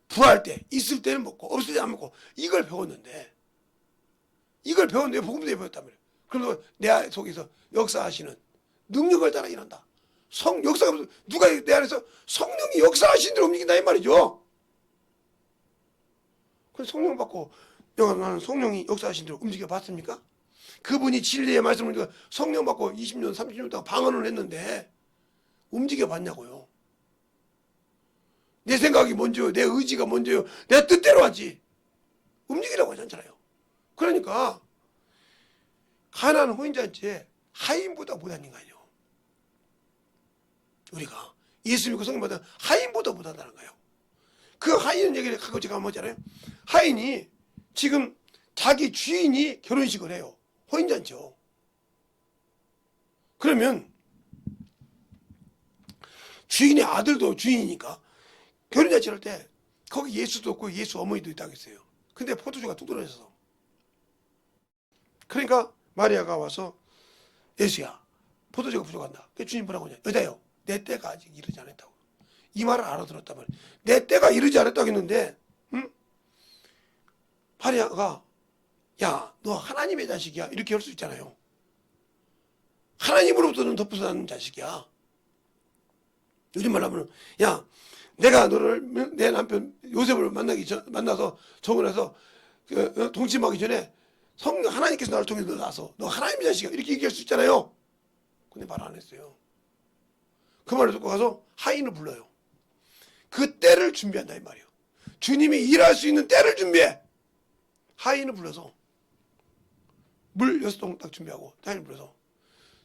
부활 때 있을 때는 먹고 없을 때 안 먹고 이걸 배웠는데 복음대에 배웠단 말이에요. 그래서 내 속에서 역사하시는 능력을 따라 일한다. 역사가 누가 내 안에서 성령이 역사하시는 대로 움직인다 이 말이죠. 그래서 성령 받고 나는 성령이 역사하신 대로 움직여 봤습니까? 그분이 진리의 말씀을 성령 받고 20년 30년 동안 방언을 했는데 움직여 봤냐고요. 내 생각이 먼저요. 내 의지가 먼저요. 내 뜻대로 하지. 움직이라고 하지 않잖아요. 그러니까 가난한 혼인잔치에 하인보다 못한 인간이요. 우리가 예수 믿고 성령 받은 하인보다 못하다는 거예요. 그 하인 얘기를 갖고 제가 한번 하잖아요. 하인이 지금 자기 주인이 결혼식을 해요. 혼인잔치요. 그러면 주인의 아들도 주인이니까 결혼잔치를 할 때 거기 예수도 없고 예수 어머니도 있다고 했어요. 근데 포도주가 뚝 떨어져서. 그러니까 마리아가 와서 예수야 포도주가 부족한다. 그 주님 뭐라고 하냐. 여자요 내 때가 아직 이르지 않았다고. 이 말을 알아들었단 말이야. 내 때가 이르지 않았다고 했는데 마리아가 야 너 하나님의 자식이야 이렇게 할 수 있잖아요. 하나님으로부터는 덮어서 나는 자식이야. 요즘 말로 하면 야 내가 너를 내 남편 요셉을 만나서 정원해서 동침하기 전에 하나님께서 나를 통해서 너 낳아서 너 하나님의 자식이야 이렇게 얘기할 수 있잖아요. 근데 말 안 했어요. 그 말을 듣고 가서 하인을 불러요. 그 때를 준비한다 이 말이에요. 주님이 일할 수 있는 때를 준비해. 하인을 불러서 물 6통 딱 준비하고 하인을 불러서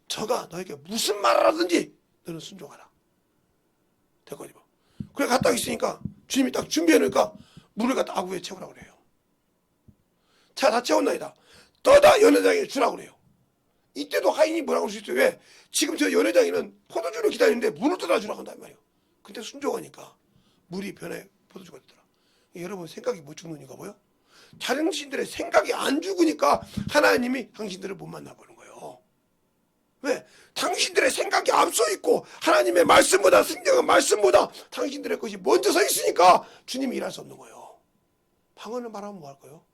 저가 너에게 무슨 말을 하든지 너는 순종하라. 됐거든요. 그래 갔다 있으니까 주님이 딱 준비해 놓으니까 물을 갖다 아구에 채우라고 그래요. 자 다 채웠나이다. 떠다 연회장에 주라고 그래요. 이때도 하인이 뭐라고 할 수 있어요. 왜? 지금 저 연회장에는 포도주를 기다리는데 물을 떠다 주라고 한단 말이에요. 근데 순종하니까 물이 변해 포도주가 되더라. 여러분 생각이 못 죽는 이유가 뭐예요? 당신들의 생각이 안 죽으니까 하나님이 당신들을 못 만나보는 거예요. 왜? 당신들의 생각이 앞서 있고 하나님의 말씀보다 성경의 말씀보다 당신들의 것이 먼저 서 있으니까 주님이 일할 수 없는 거예요. 방언을 말하면 뭐 할까요?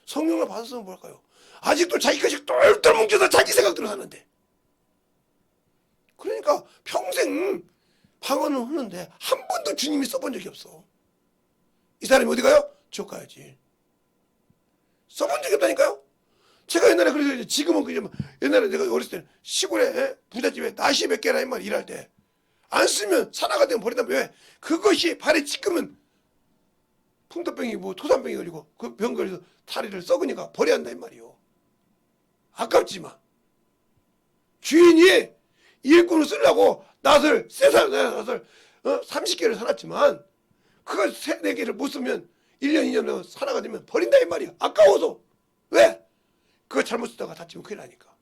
성령을 받았으면 뭐 할까요? 아직도 자기 것이 똘똘 뭉쳐서 자기 생각대로 사는데. 그러니까 평생 방언은 하는데 한 번도 주님이 써본 적이 없어. 이 사람이 어디 가요? 지옥 가야지. 써본 적이 없다니까요? 제가 옛날에 그래서 지금은 그냥 옛날에 내가 어렸을 때는 시골에 부잣집에 나시 몇 개나 말 일할 때 안 쓰면 산화가 되면 버린다면 왜? 그것이 발에 찍으면 풍토병이 뭐 토산병이 걸리고 그 병 걸려서 다리를 썩으니까 버려야 한다 이 말이요. 아깝지만 주인이 일꾼을 쓰려고 낫을 쇠살 낫을 30개를 사놨지만 그걸 4개를 못 쓰면 1년 2년 산화가 되면 버린다 이 말이야. 아까워서. 왜? 그거 잘못 쓰다가 다치면 큰일 나니까.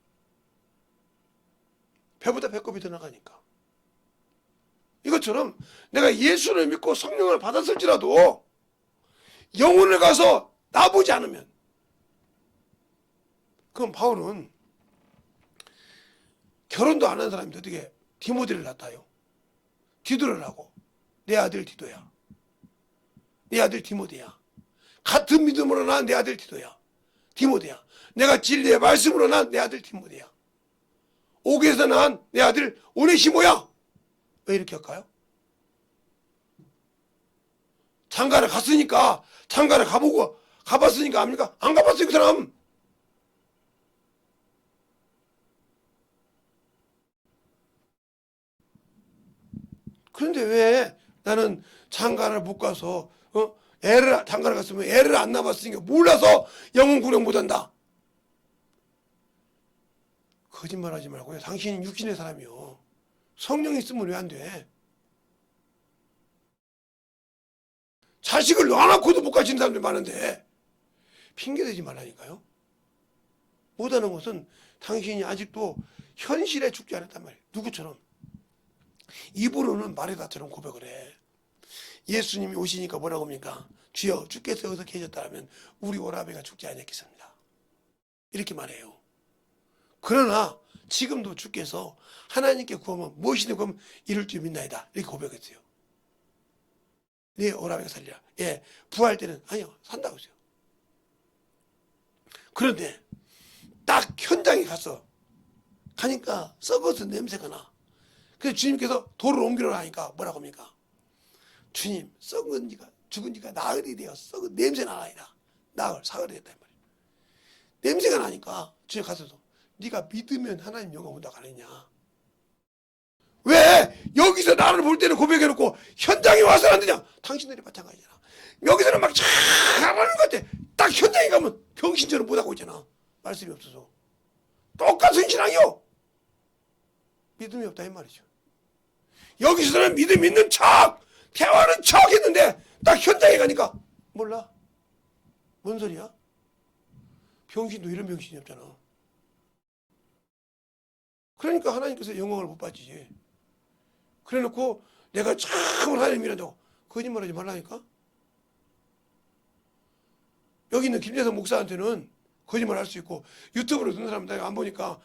배보다 배꼽이 더 나가니까. 이것처럼 내가 예수를 믿고 성령을 받았을지라도 영혼을 가서 나보지 않으면 그럼 바울은 결혼도 안 한 사람인데 어떻게 디모데를 낳다요? 디도를 하고 내 아들 디도야. 내 아들 디모데야. 같은 믿음으로 난 내 아들 디도야. 디모데야. 내가 진리의 말씀으로 난 내 아들 디모데야. 옥에서 난 내 아들 오네시모야. 왜 이렇게 할까요? 장가를 갔으니까 장가를 가봤으니까 압니까? 안 가봤어요 그 사람. 그런데 왜 나는 장가를 못 가서 장가를 갔으면 애를 안 낳아봤으니까 몰라서 영혼 구령 못한다. 거짓말하지 말고요. 당신은 육신의 사람이요. 성령이 있으면 왜 안 돼? 자식을 낳아놓고도 못 가진 사람들 많은데 핑계대지 말라니까요. 못하는 것은 당신이 아직도 현실에 죽지 않았단 말이에요. 누구처럼? 입으로는 마르다처럼 고백을 해. 예수님이 오시니까 뭐라고 합니까? 주여 주께서 여기서 계셨다면 우리 오라베가 죽지 않았겠습니다. 이렇게 말해요. 그러나 지금도 주께서 하나님께 구하면 무엇이든 구하면 이룰 줄 믿나이다. 이렇게 고백했어요. 네 오라베가 살리라. 예, 부활 때는 아니요 산다고 했어요. 그런데 딱 현장에 가니까 썩어서 냄새가 나. 그래서 주님께서 돌을 옮기려 하니까 뭐라고 합니까? 주님 썩은 지가 죽은 지가 나흘이 되어 썩은 냄새 나나이다. 나흘 사흘이 됐단 말이에요. 냄새가 나니까 주님 가서도 네가 믿으면 하나님 영광 온다고 안 했냐? 왜 여기서 나를 볼 때는 고백해놓고 현장에 와서는 안 되냐? 당신들이 마찬가지잖아. 여기서는 막 잘하는 것 같아. 딱 현장에 가면 병신처럼 못하고 있잖아. 말씀이 없어서. 똑같은 신앙이요. 믿음이 없다 이 말이죠. 여기서는 믿음 있는 척, 대화하는 척 했는데 딱 현장에 가니까 몰라. 뭔 소리야? 병신도 이런 병신이 없잖아. 그러니까 하나님께서 영광을 못 받지. 그래놓고 내가 참을 하나님이라고 거짓말하지 말라니까. 여기 있는 김재성 목사한테는 거짓말 할 수 있고 유튜브로 듣는 사람 내가 안 보니까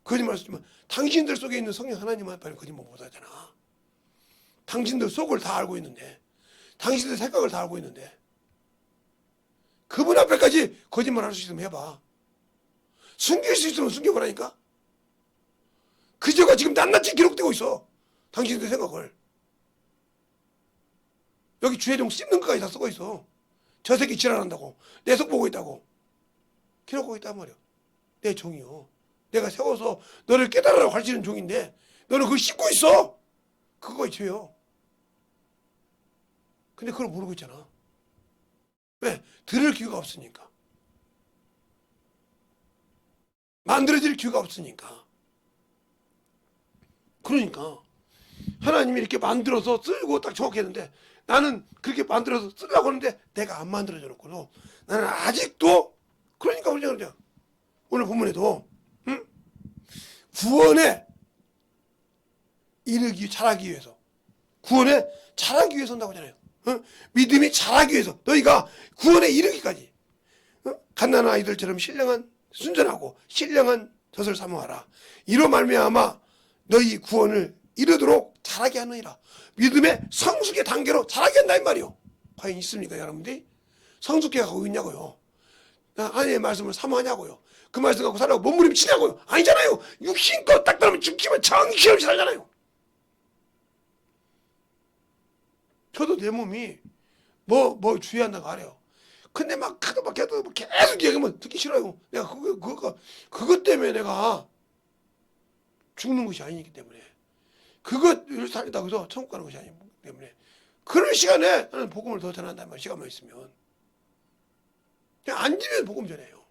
거짓말 할 수 있지만 당신들 속에 있는 성령 하나님한테는 거짓말 못 하잖아. 당신들 속을 다 알고 있는데, 당신들 생각을 다 알고 있는데 그분 앞에까지 거짓말 할 수 있으면 해봐. 숨길 수 있으면 숨겨보라니까. 그 죄가 지금 낱낱이 기록되고 있어. 당신들 생각을. 여기 주의종 씹는 것까지 다 쓰고 있어. 저 새끼 지랄한다고, 내 속 보고 있다고 기록하고 있단 말이야. 내 종이요. 내가 세워서 너를 깨달으라고 가르치는 종인데 너는 그걸 씹고 있어. 그거가 죄요. 근데 그걸 모르고 있잖아. 왜? 들을 기회가 없으니까. 만들어질 기회가 없으니까. 그러니까 하나님이 이렇게 만들어서 쓰고 딱 정확했는데 나는 그렇게 만들어서 쓰려고 하는데 내가 안 만들어져 놓고도 나는 아직도, 그러니까 우리가 그러냐, 오늘 본문에도 구원에 이르기 자라기 위해서, 구원에 자라기 위해서 한다고 하잖아요. 믿음이 자라기 위해서 너희가 구원에 이르기까지 갓난아는 아이들처럼 신령한 순전하고 신령한 젖을 사모하라. 이로 말미암아 너희 구원을 이르도록 자라게 하느니라. 믿음의 성숙의 단계로 자라게 한다 이 말이요. 과연 있습니까 여러분들이? 성숙해 가고 있냐고요. 하나님의 말씀을 사모하냐고요. 그 말씀 갖고 살라고 몸부림치냐고요. 아니잖아요. 육신껏 딱 따르면 죽기만 정신없이 살잖아요. 저도 내 몸이 뭐 주의한다고 하래요. 근데 막 하도 막 계속 얘기하면 듣기 싫어요. 내가 그것 때문에 내가 죽는 것이 아니기 때문에, 그것을 살린다고 해서 천국 가는 것이 아니기 때문에 그런 시간에 나는 복음을 더 전한단 말이야. 시간만 있으면 그냥 앉으면 복음 전해요.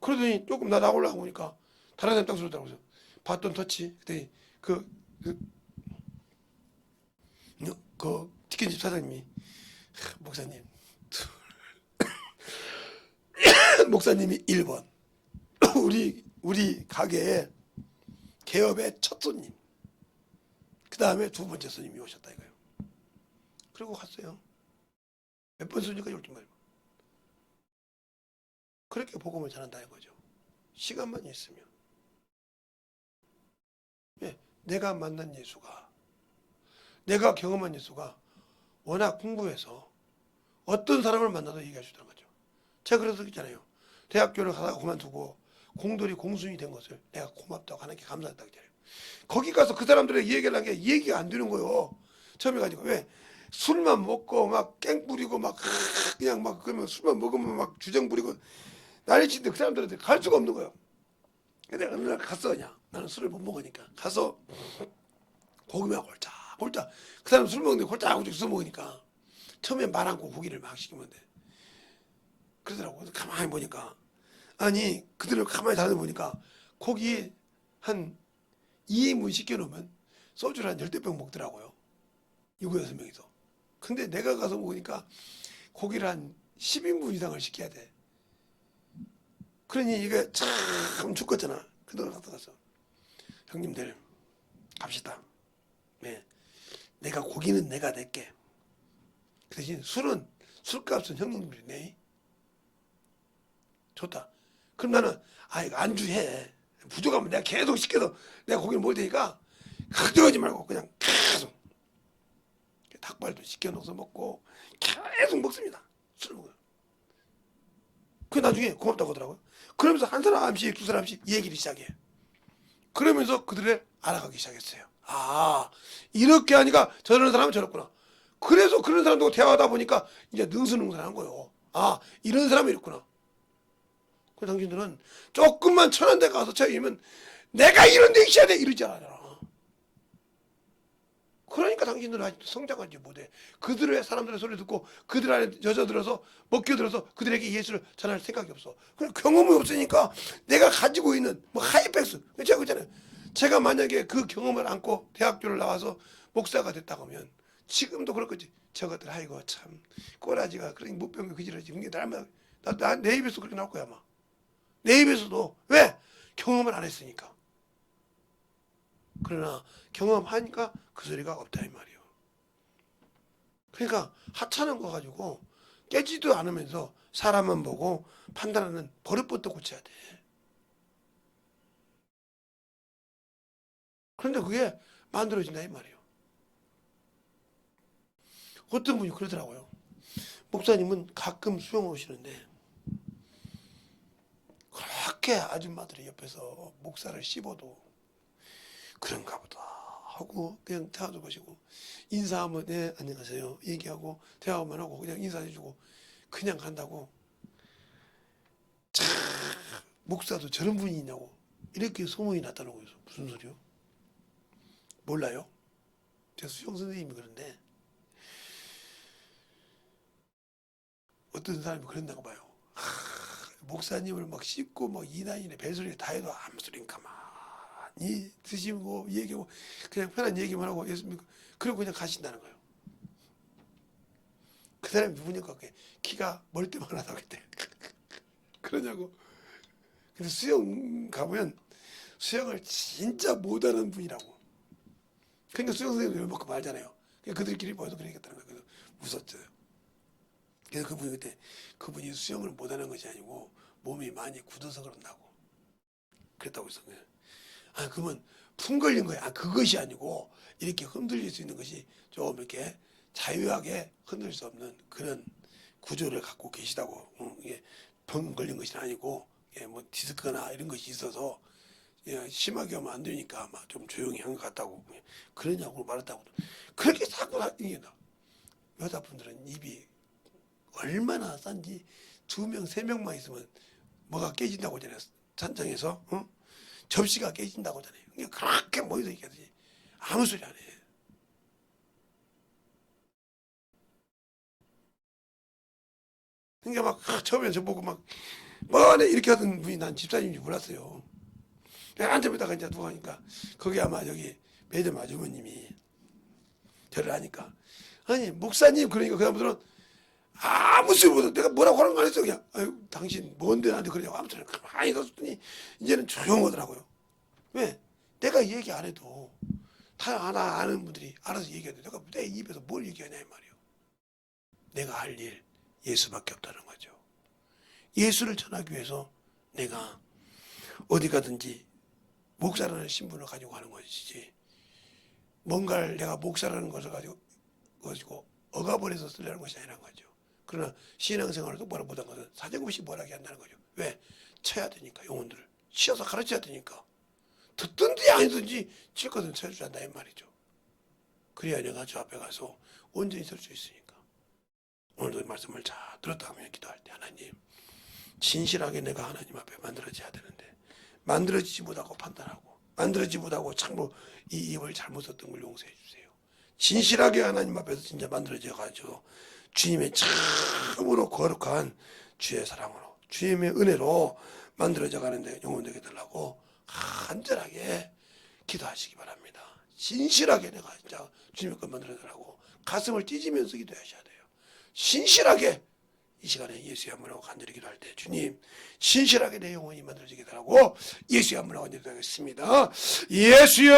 그러더니 조금 나오려고 보니까 다른 사람 딱 소리더라고요. 봤던 터치. 그랬더니 그 치킨집 사장님이 목사님 목사님이 1번 우리 가게에 개업의 첫 손님, 그 다음에 두 번째 손님이 오셨다 이거예요. 그리고 갔어요. 몇 번 손님까지 올지 말고. 그렇게 복음을 전한다는 거죠. 시간만 있으면. 예, 내가 만난 예수가, 내가 경험한 예수가 워낙 풍부해서 어떤 사람을 만나도 얘기할 수 있다는 거죠. 제가 그래서 있잖아요. 대학교를 가다가 그만두고 공돌이 공순이 된 것을 내가 고맙다고 하나님께 감사했다고 했잖아요. 거기 가서 그 사람들의 얘기를 한 게 얘기가 안 되는 거예요. 처음에 가지고. 왜? 술만 먹고 막 깽 부리고 막 그냥 막 그러면 술만 먹으면 막 주정 부리고 난리치는데 그 사람들한테 갈 수가 없는 거예요. 근데 어느 날 갔어. 그냥 나는 술을 못 먹으니까 가서 고기만 골짜 그 사람 술 먹는데 골짜 주워 먹으니까 처음에 말 않고 고기를 막 시키면 돼. 그러더라고. 가만히 보니까, 아니 그들을 가만히 다녀보니까 고기 한 2인분 시켜놓으면 소주를 한 10대병 먹더라고요. 7, 6명이서. 근데 내가 가서 먹으니까 고기를 한 10인분 이상을 시켜야 돼. 그러니 이게 참 죽겠잖아. 그동안 갔어. 형님들 갑시다. 네. 내가 고기는 내가 낼게. 그 대신 술값은 형님들이 내. 좋다. 그럼 나는 이거 안주해. 부족하면 내가 계속 시켜서 내가 고기를 먹을 테니까 걱정하지 말고 그냥 계속 닭발도 시켜놓아서 먹고 계속 먹습니다. 술 먹어요. 그 나중에 고맙다고 하더라고요. 그러면서 한 사람씩 두 사람씩 얘기를 시작해. 그러면서 그들을 알아가기 시작했어요. 이렇게 하니까 저런 사람은 저렇구나. 그래서 그런 사람하고 대화하다 보니까 이제 능수능란한 거예요. 이런 사람이 이렇구나. 그 당신들은 조금만 천한 데 가서 차이면 내가 이런 데 있어야 돼 이러지 않아. 그러니까 당신들은 아직도 성장하지 못해. 그들의 사람들의 소리 듣고 그들 안에 젖어들어서 먹겨들어서 그들에게 예수를 전할 생각이 없어. 그냥 경험이 없으니까 내가 가지고 있는 뭐 하이펙스 제가 그잖아요. 제가 만약에 그 경험을 안고 대학교를 나와서 목사가 됐다고 하면 지금도 그럴 거지. 저것들 아이고 참 꼬라지가 그러니 못 배우면 그지러지. 그게 내 입에서 그렇게 나올 거야 아마. 내 입에서도 왜? 경험을 안 했으니까. 그러나 경험하니까 그 소리가 없다 이 말이에요. 그러니까 하찮은 거 가지고 깨지도 않으면서 사람만 보고 판단하는 버릇부터 고쳐야 돼. 그런데 그게 만들어진다 이 말이에요. 어떤 분이 그러더라고요. 목사님은 가끔 수영 오시는데 그렇게 아줌마들이 옆에서 목사를 씹어도 그런가 보다 하고 그냥 대화도 보시고 인사하면 네 안녕하세요 얘기하고 대화만 하고 그냥 인사해주고 그냥 간다고. 참 목사도 저런 분이 있냐고 이렇게 소문이 났다는 거예요. 무슨 소리요? 몰라요? 제 수영 선생님이 그런데 어떤 사람이 그런다고 봐요. 목사님을 막 씹고 막 이난이네 별소리 다 해도 아무 소리는 가만히 드시고 얘기하고 그냥 편한 얘기만 하고 예수 믿고 그러고 그냥 가신다는 거예요. 그 사람이 누구냐고 그게 키가 멀때만 하다고 했대. 그러냐고. 근데 수영 가보면 수영을 진짜 못하는 분이라고. 그러니까 수영 선생님이 얼마큼 알잖아요. 그러니까 그들끼리 모여서 그러겠다는 거예요. 그래서 웃었어요. 그래서 그분이 그때 그분이 수영을 못하는 것이 아니고 몸이 많이 굳어서 그런다고 그랬다고 했어요. 아 그러면 풍 걸린 거야. 아 그것이 아니고 이렇게 흔들릴 수 있는 것이 좀 이렇게 자유하게 흔들 수 없는 그런 구조를 갖고 계시다고. 이게 병 걸린 것이 아니고 뭐 디스크나 이런 것이 있어서 심하게 하면 안 되니까 아마 좀 조용히 한 것 같다고 그러냐고 말했다고. 그렇게 자꾸 이게 여자분들은 입이 얼마나 싼지 2명, 3명만 있으면 뭐가 깨진다고 하잖아요. 찬장에서 접시가 깨진다고 하잖아요. 그렇게 모여서 얘기하지 아무 소리 안 해. 그러니까 막 처음에 저보고 막 뭐네 이렇게 하던 분이 난 집사님인지 몰랐어요. 앉아보다가 이제 누가 하니까 거기 아마 여기 매점 아주머님이 저를 하니까 아니 목사님 그러니까 그 사람들은 아무 소리 못해. 내가 뭐라고 하는 거 안 했어. 그냥 아유 당신 뭔데 나한테 그러냐고 아무튼 가만히 있었더니 이제는 조용하더라고요. 왜? 내가 얘기 안 해도 다 하나 아는 분들이 알아서 얘기해도 내가 내 입에서 뭘 얘기하냐 이 말이에요. 내가 할 일 예수밖에 없다는 거죠. 예수를 전하기 위해서 내가 어디 가든지 목사라는 신분을 가지고 가는 것이지 뭔가를 내가 목사라는 것을 가지고 억압을 쓰려는 것이 아니라는 거죠. 그러나 신앙생활에도 뭐라 못한 것은 사정없이 뭐라게 한다는 거죠. 왜? 쳐야 되니까 영혼들을 치어서 가르쳐야 되니까 듣든지 아니든지 칠 것은 쳐줘야 한다 이 말이죠. 그래야 내가 저 앞에 가서 온전히 설 수 있으니까. 오늘도 말씀을 잘 들었다 하면 기도할 때 하나님 진실하게 내가 하나님 앞에 만들어져야 되는데 만들어지지 못하고 판단하고 만들어지지 못하고 참으로 이 입을 잘못 썼던 걸 용서해 주세요. 진실하게 하나님 앞에서 진짜 만들어져 가지고 주님의 참으로 거룩한 주의 사랑으로 주님의 은혜로 만들어져 가는데 영혼되게 달라고 간절하게 기도하시기 바랍니다. 진실하게 내가 진짜 주님의 것 만들어 달라고 가슴을 찢으면서 기도하셔야 돼요. 신실하게 이 시간에 예수의 한문하고 간절히 기도할 때 주님 신실하게 내 영혼이 만들어지게 달라고 예수의 한문하고 간절히 기도하겠습니다. 예수여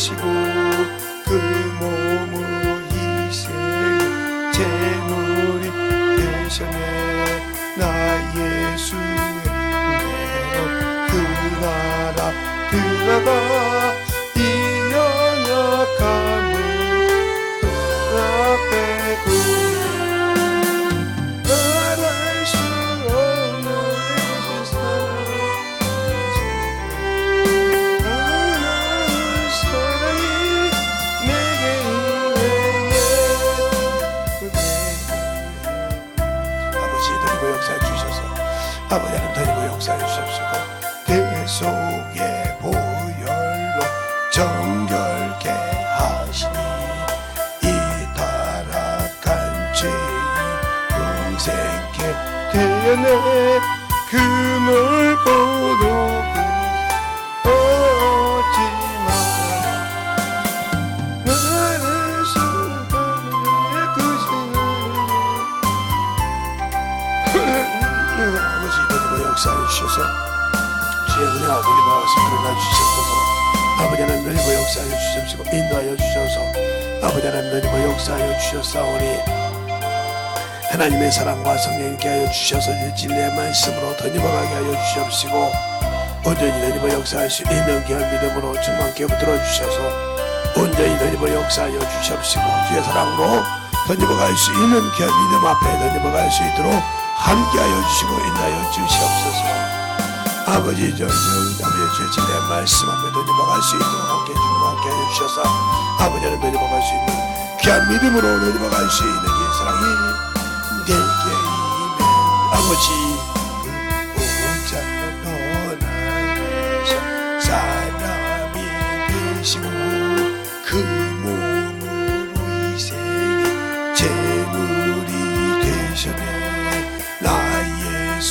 하시고 그 몸으로 희생의 제물이 되셨네. 나 예수의 은혜로 그 나라 들어가 이 연약함을 앞에 말할 수 없는 사랑이 내게 아버지 드리고 역사해 주셔서 아버지 하나님 드리고 역사해 주십시고 대속의 보혈로 정결케 하시니 이 타락한 죄인 영생케 되었네. 그 넓고도 오지 마라 나를 수고의 아버지 이번에 역사해 주셔서 주의 은혜 아버지 마음을 일어나 주셨소서. 아버지 하나님 너희가 역사하여 주십시고 인도하여 주셔서 아버지 하나님 너희가 역사하여 주셨사오니 하나님의 사랑과 성령 있게 하여 주셔서 진리의 말씀으로 던져가게 하여 주십시고 온전히 너희가 역사할 수 있는 귀한 믿음으로 충만케 붙들어 주셔서 온전히 너희가 역사하여 주십시고 주의 사랑으로 던져갈 수 있는 귀한 믿음 앞에 던져갈 수 있도록 함께하여 주시고 인도하여 주시옵소서. 아버지 아버지 주의 진리의 말씀 앞에 던져갈 수 있도록 함께 충만케 하여 주셔서 아버지 하나님 던져갈 수 있는 귀한 믿음으로 던져갈 수 있는 이 사랑이 내게 임해. 아버지 보자 떠나서 사람이 되시고 그 몸으로 희생의 제물이 되셨네. 나 예수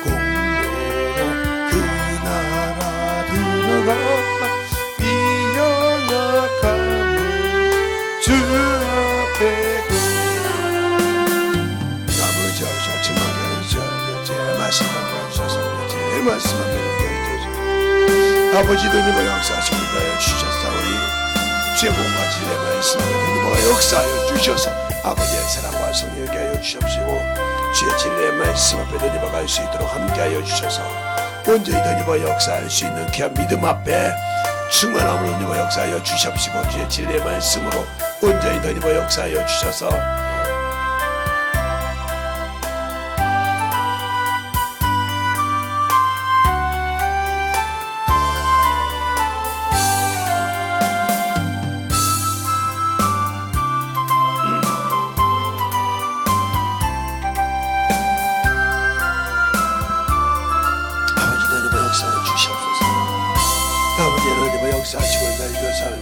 공로로 그 나라 들어가 이 연약함을 주 앞에 말씀 앞에 아버지도 너희가 역사하시고 인도하여 주셨사오니 주의 복음과 진리의 말씀 앞에 너희가 역사하여 주셔서 아버지의 사랑과 성령께 하여 주십시고 주의 진리의 말씀 앞에 너희가 갈 수 있도록 함께하여 주셔서 온전히 너희가 역사할 수 있는 귀한 믿음 앞에 충만함으로 너희가 역사하여 주십시고 주의 진리의 말씀으로 온전히 너희가 역사하여 주셔서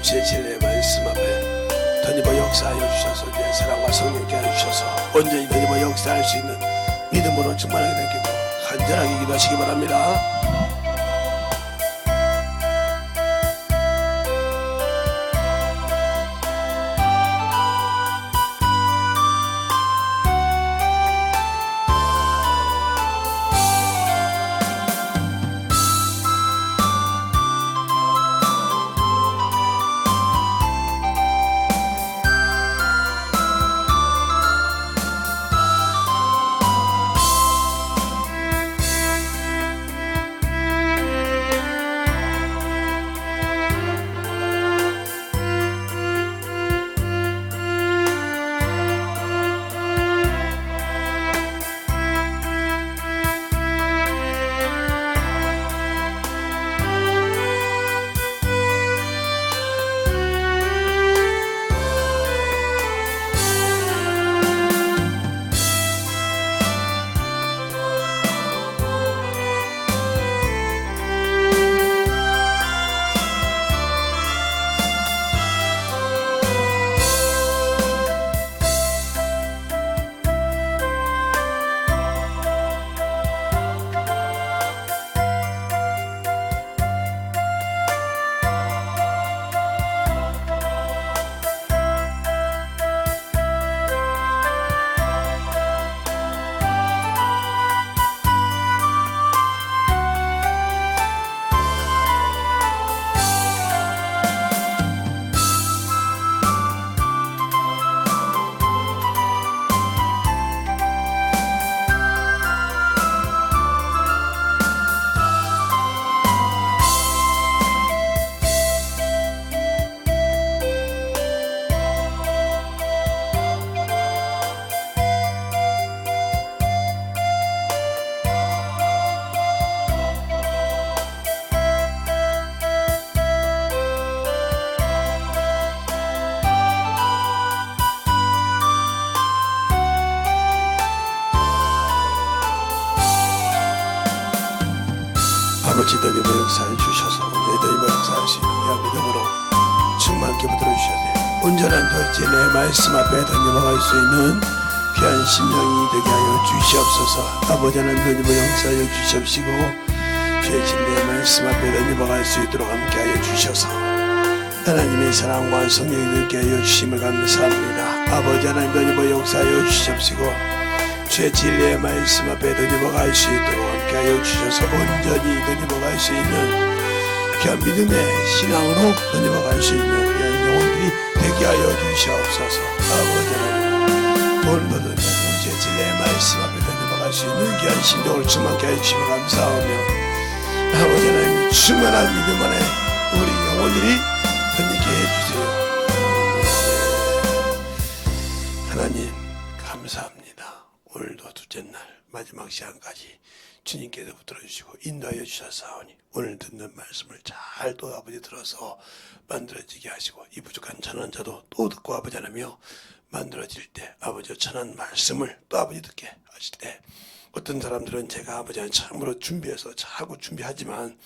주의 진리의 말씀 앞에 더니버 역사하여 주셔서 주의 사랑과 성령께 하여 주셔서 온전히 더니버 역사할 수 있는 믿음으로 충만하게 되기고 간절하게 기도하시기 바랍니다. 믿음의 역사를 주셔서 믿음의 역사할 수 있는 믿음으로 충만케 붙들어 주셔서 온전한 도대체 내 말씀 앞에 던져박을 수 있는 귀한 심령이 되게 하여 주시옵소서. 아버지 하나님의 역사를 주시옵시고 주의 진리의 말씀 앞에 던져박을 수 있도록 함께하여 주셔서 하나님의 사랑과 성령이 되게 하여 주심을 감사합니다. 아버지 하나님의 역사를 주시옵시고 주의 진리의 말씀 앞에 던져박을 수 있도록 함께하여 주셔서 온전히 던져박을 수 있는 귀한 믿음의 신앙으로 던져박을 수 있는 귀한 영혼들이 되게 하여 주시옵소서. 아버지 하나님 오늘도 주의 진리의 말씀 앞에 던져박을 수 있는 귀한 심령을 충만케 해주시면 감사하며 아버지 하나님 충만한 믿음 안에 우리 영혼들이 건너게 해주세요. 하나님 감사합니다. 오늘도 둘째 날 마지막 시간까지 주님께서 붙들어주시고 인도하여 주셨사오니 오늘 듣는 말씀을 잘 또 아버지 들어서 만들어지게 하시고 이 부족한 천한 자도 또 듣고 아버지 하나며 만들어질 때 아버지 천한 말씀을 또 아버지 듣게 하실 때 어떤 사람들은 제가 아버지는 참으로 준비해서 잘하고 준비하지만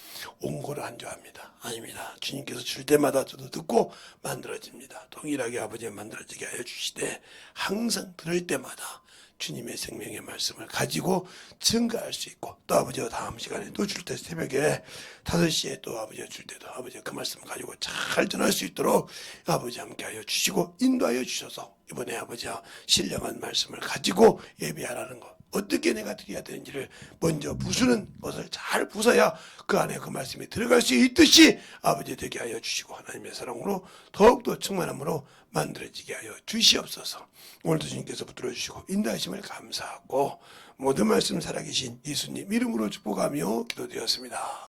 옹고를 안 좋아합니다. 아닙니다. 주님께서 줄 때마다 저도 듣고 만들어집니다. 동일하게 아버지가 만들어지게 하여 주시되 항상 들을 때마다 주님의 생명의 말씀을 가지고 증가할 수 있고 또 아버지가 다음 시간에 또 줄 때 새벽에 5시에 또 아버지가 줄 때도 아버지가 그 말씀을 가지고 잘 전할 수 있도록 아버지 함께 하여 주시고 인도하여 주셔서 이번에 아버지와 신령한 말씀을 가지고 예배하라는 것 어떻게 내가 드려야 되는지를 먼저 부수는 것을 잘 부숴야 그 안에 그 말씀이 들어갈 수 있듯이 아버지 되게 하여 주시고 하나님의 사랑으로 더욱더 충만함으로 만들어지게 하여 주시옵소서. 오늘도 주님께서 붙들어 주시고 인도하심을 감사하고 모든 말씀 살아계신 예수님 이름으로 축복하며 기도드렸습니다.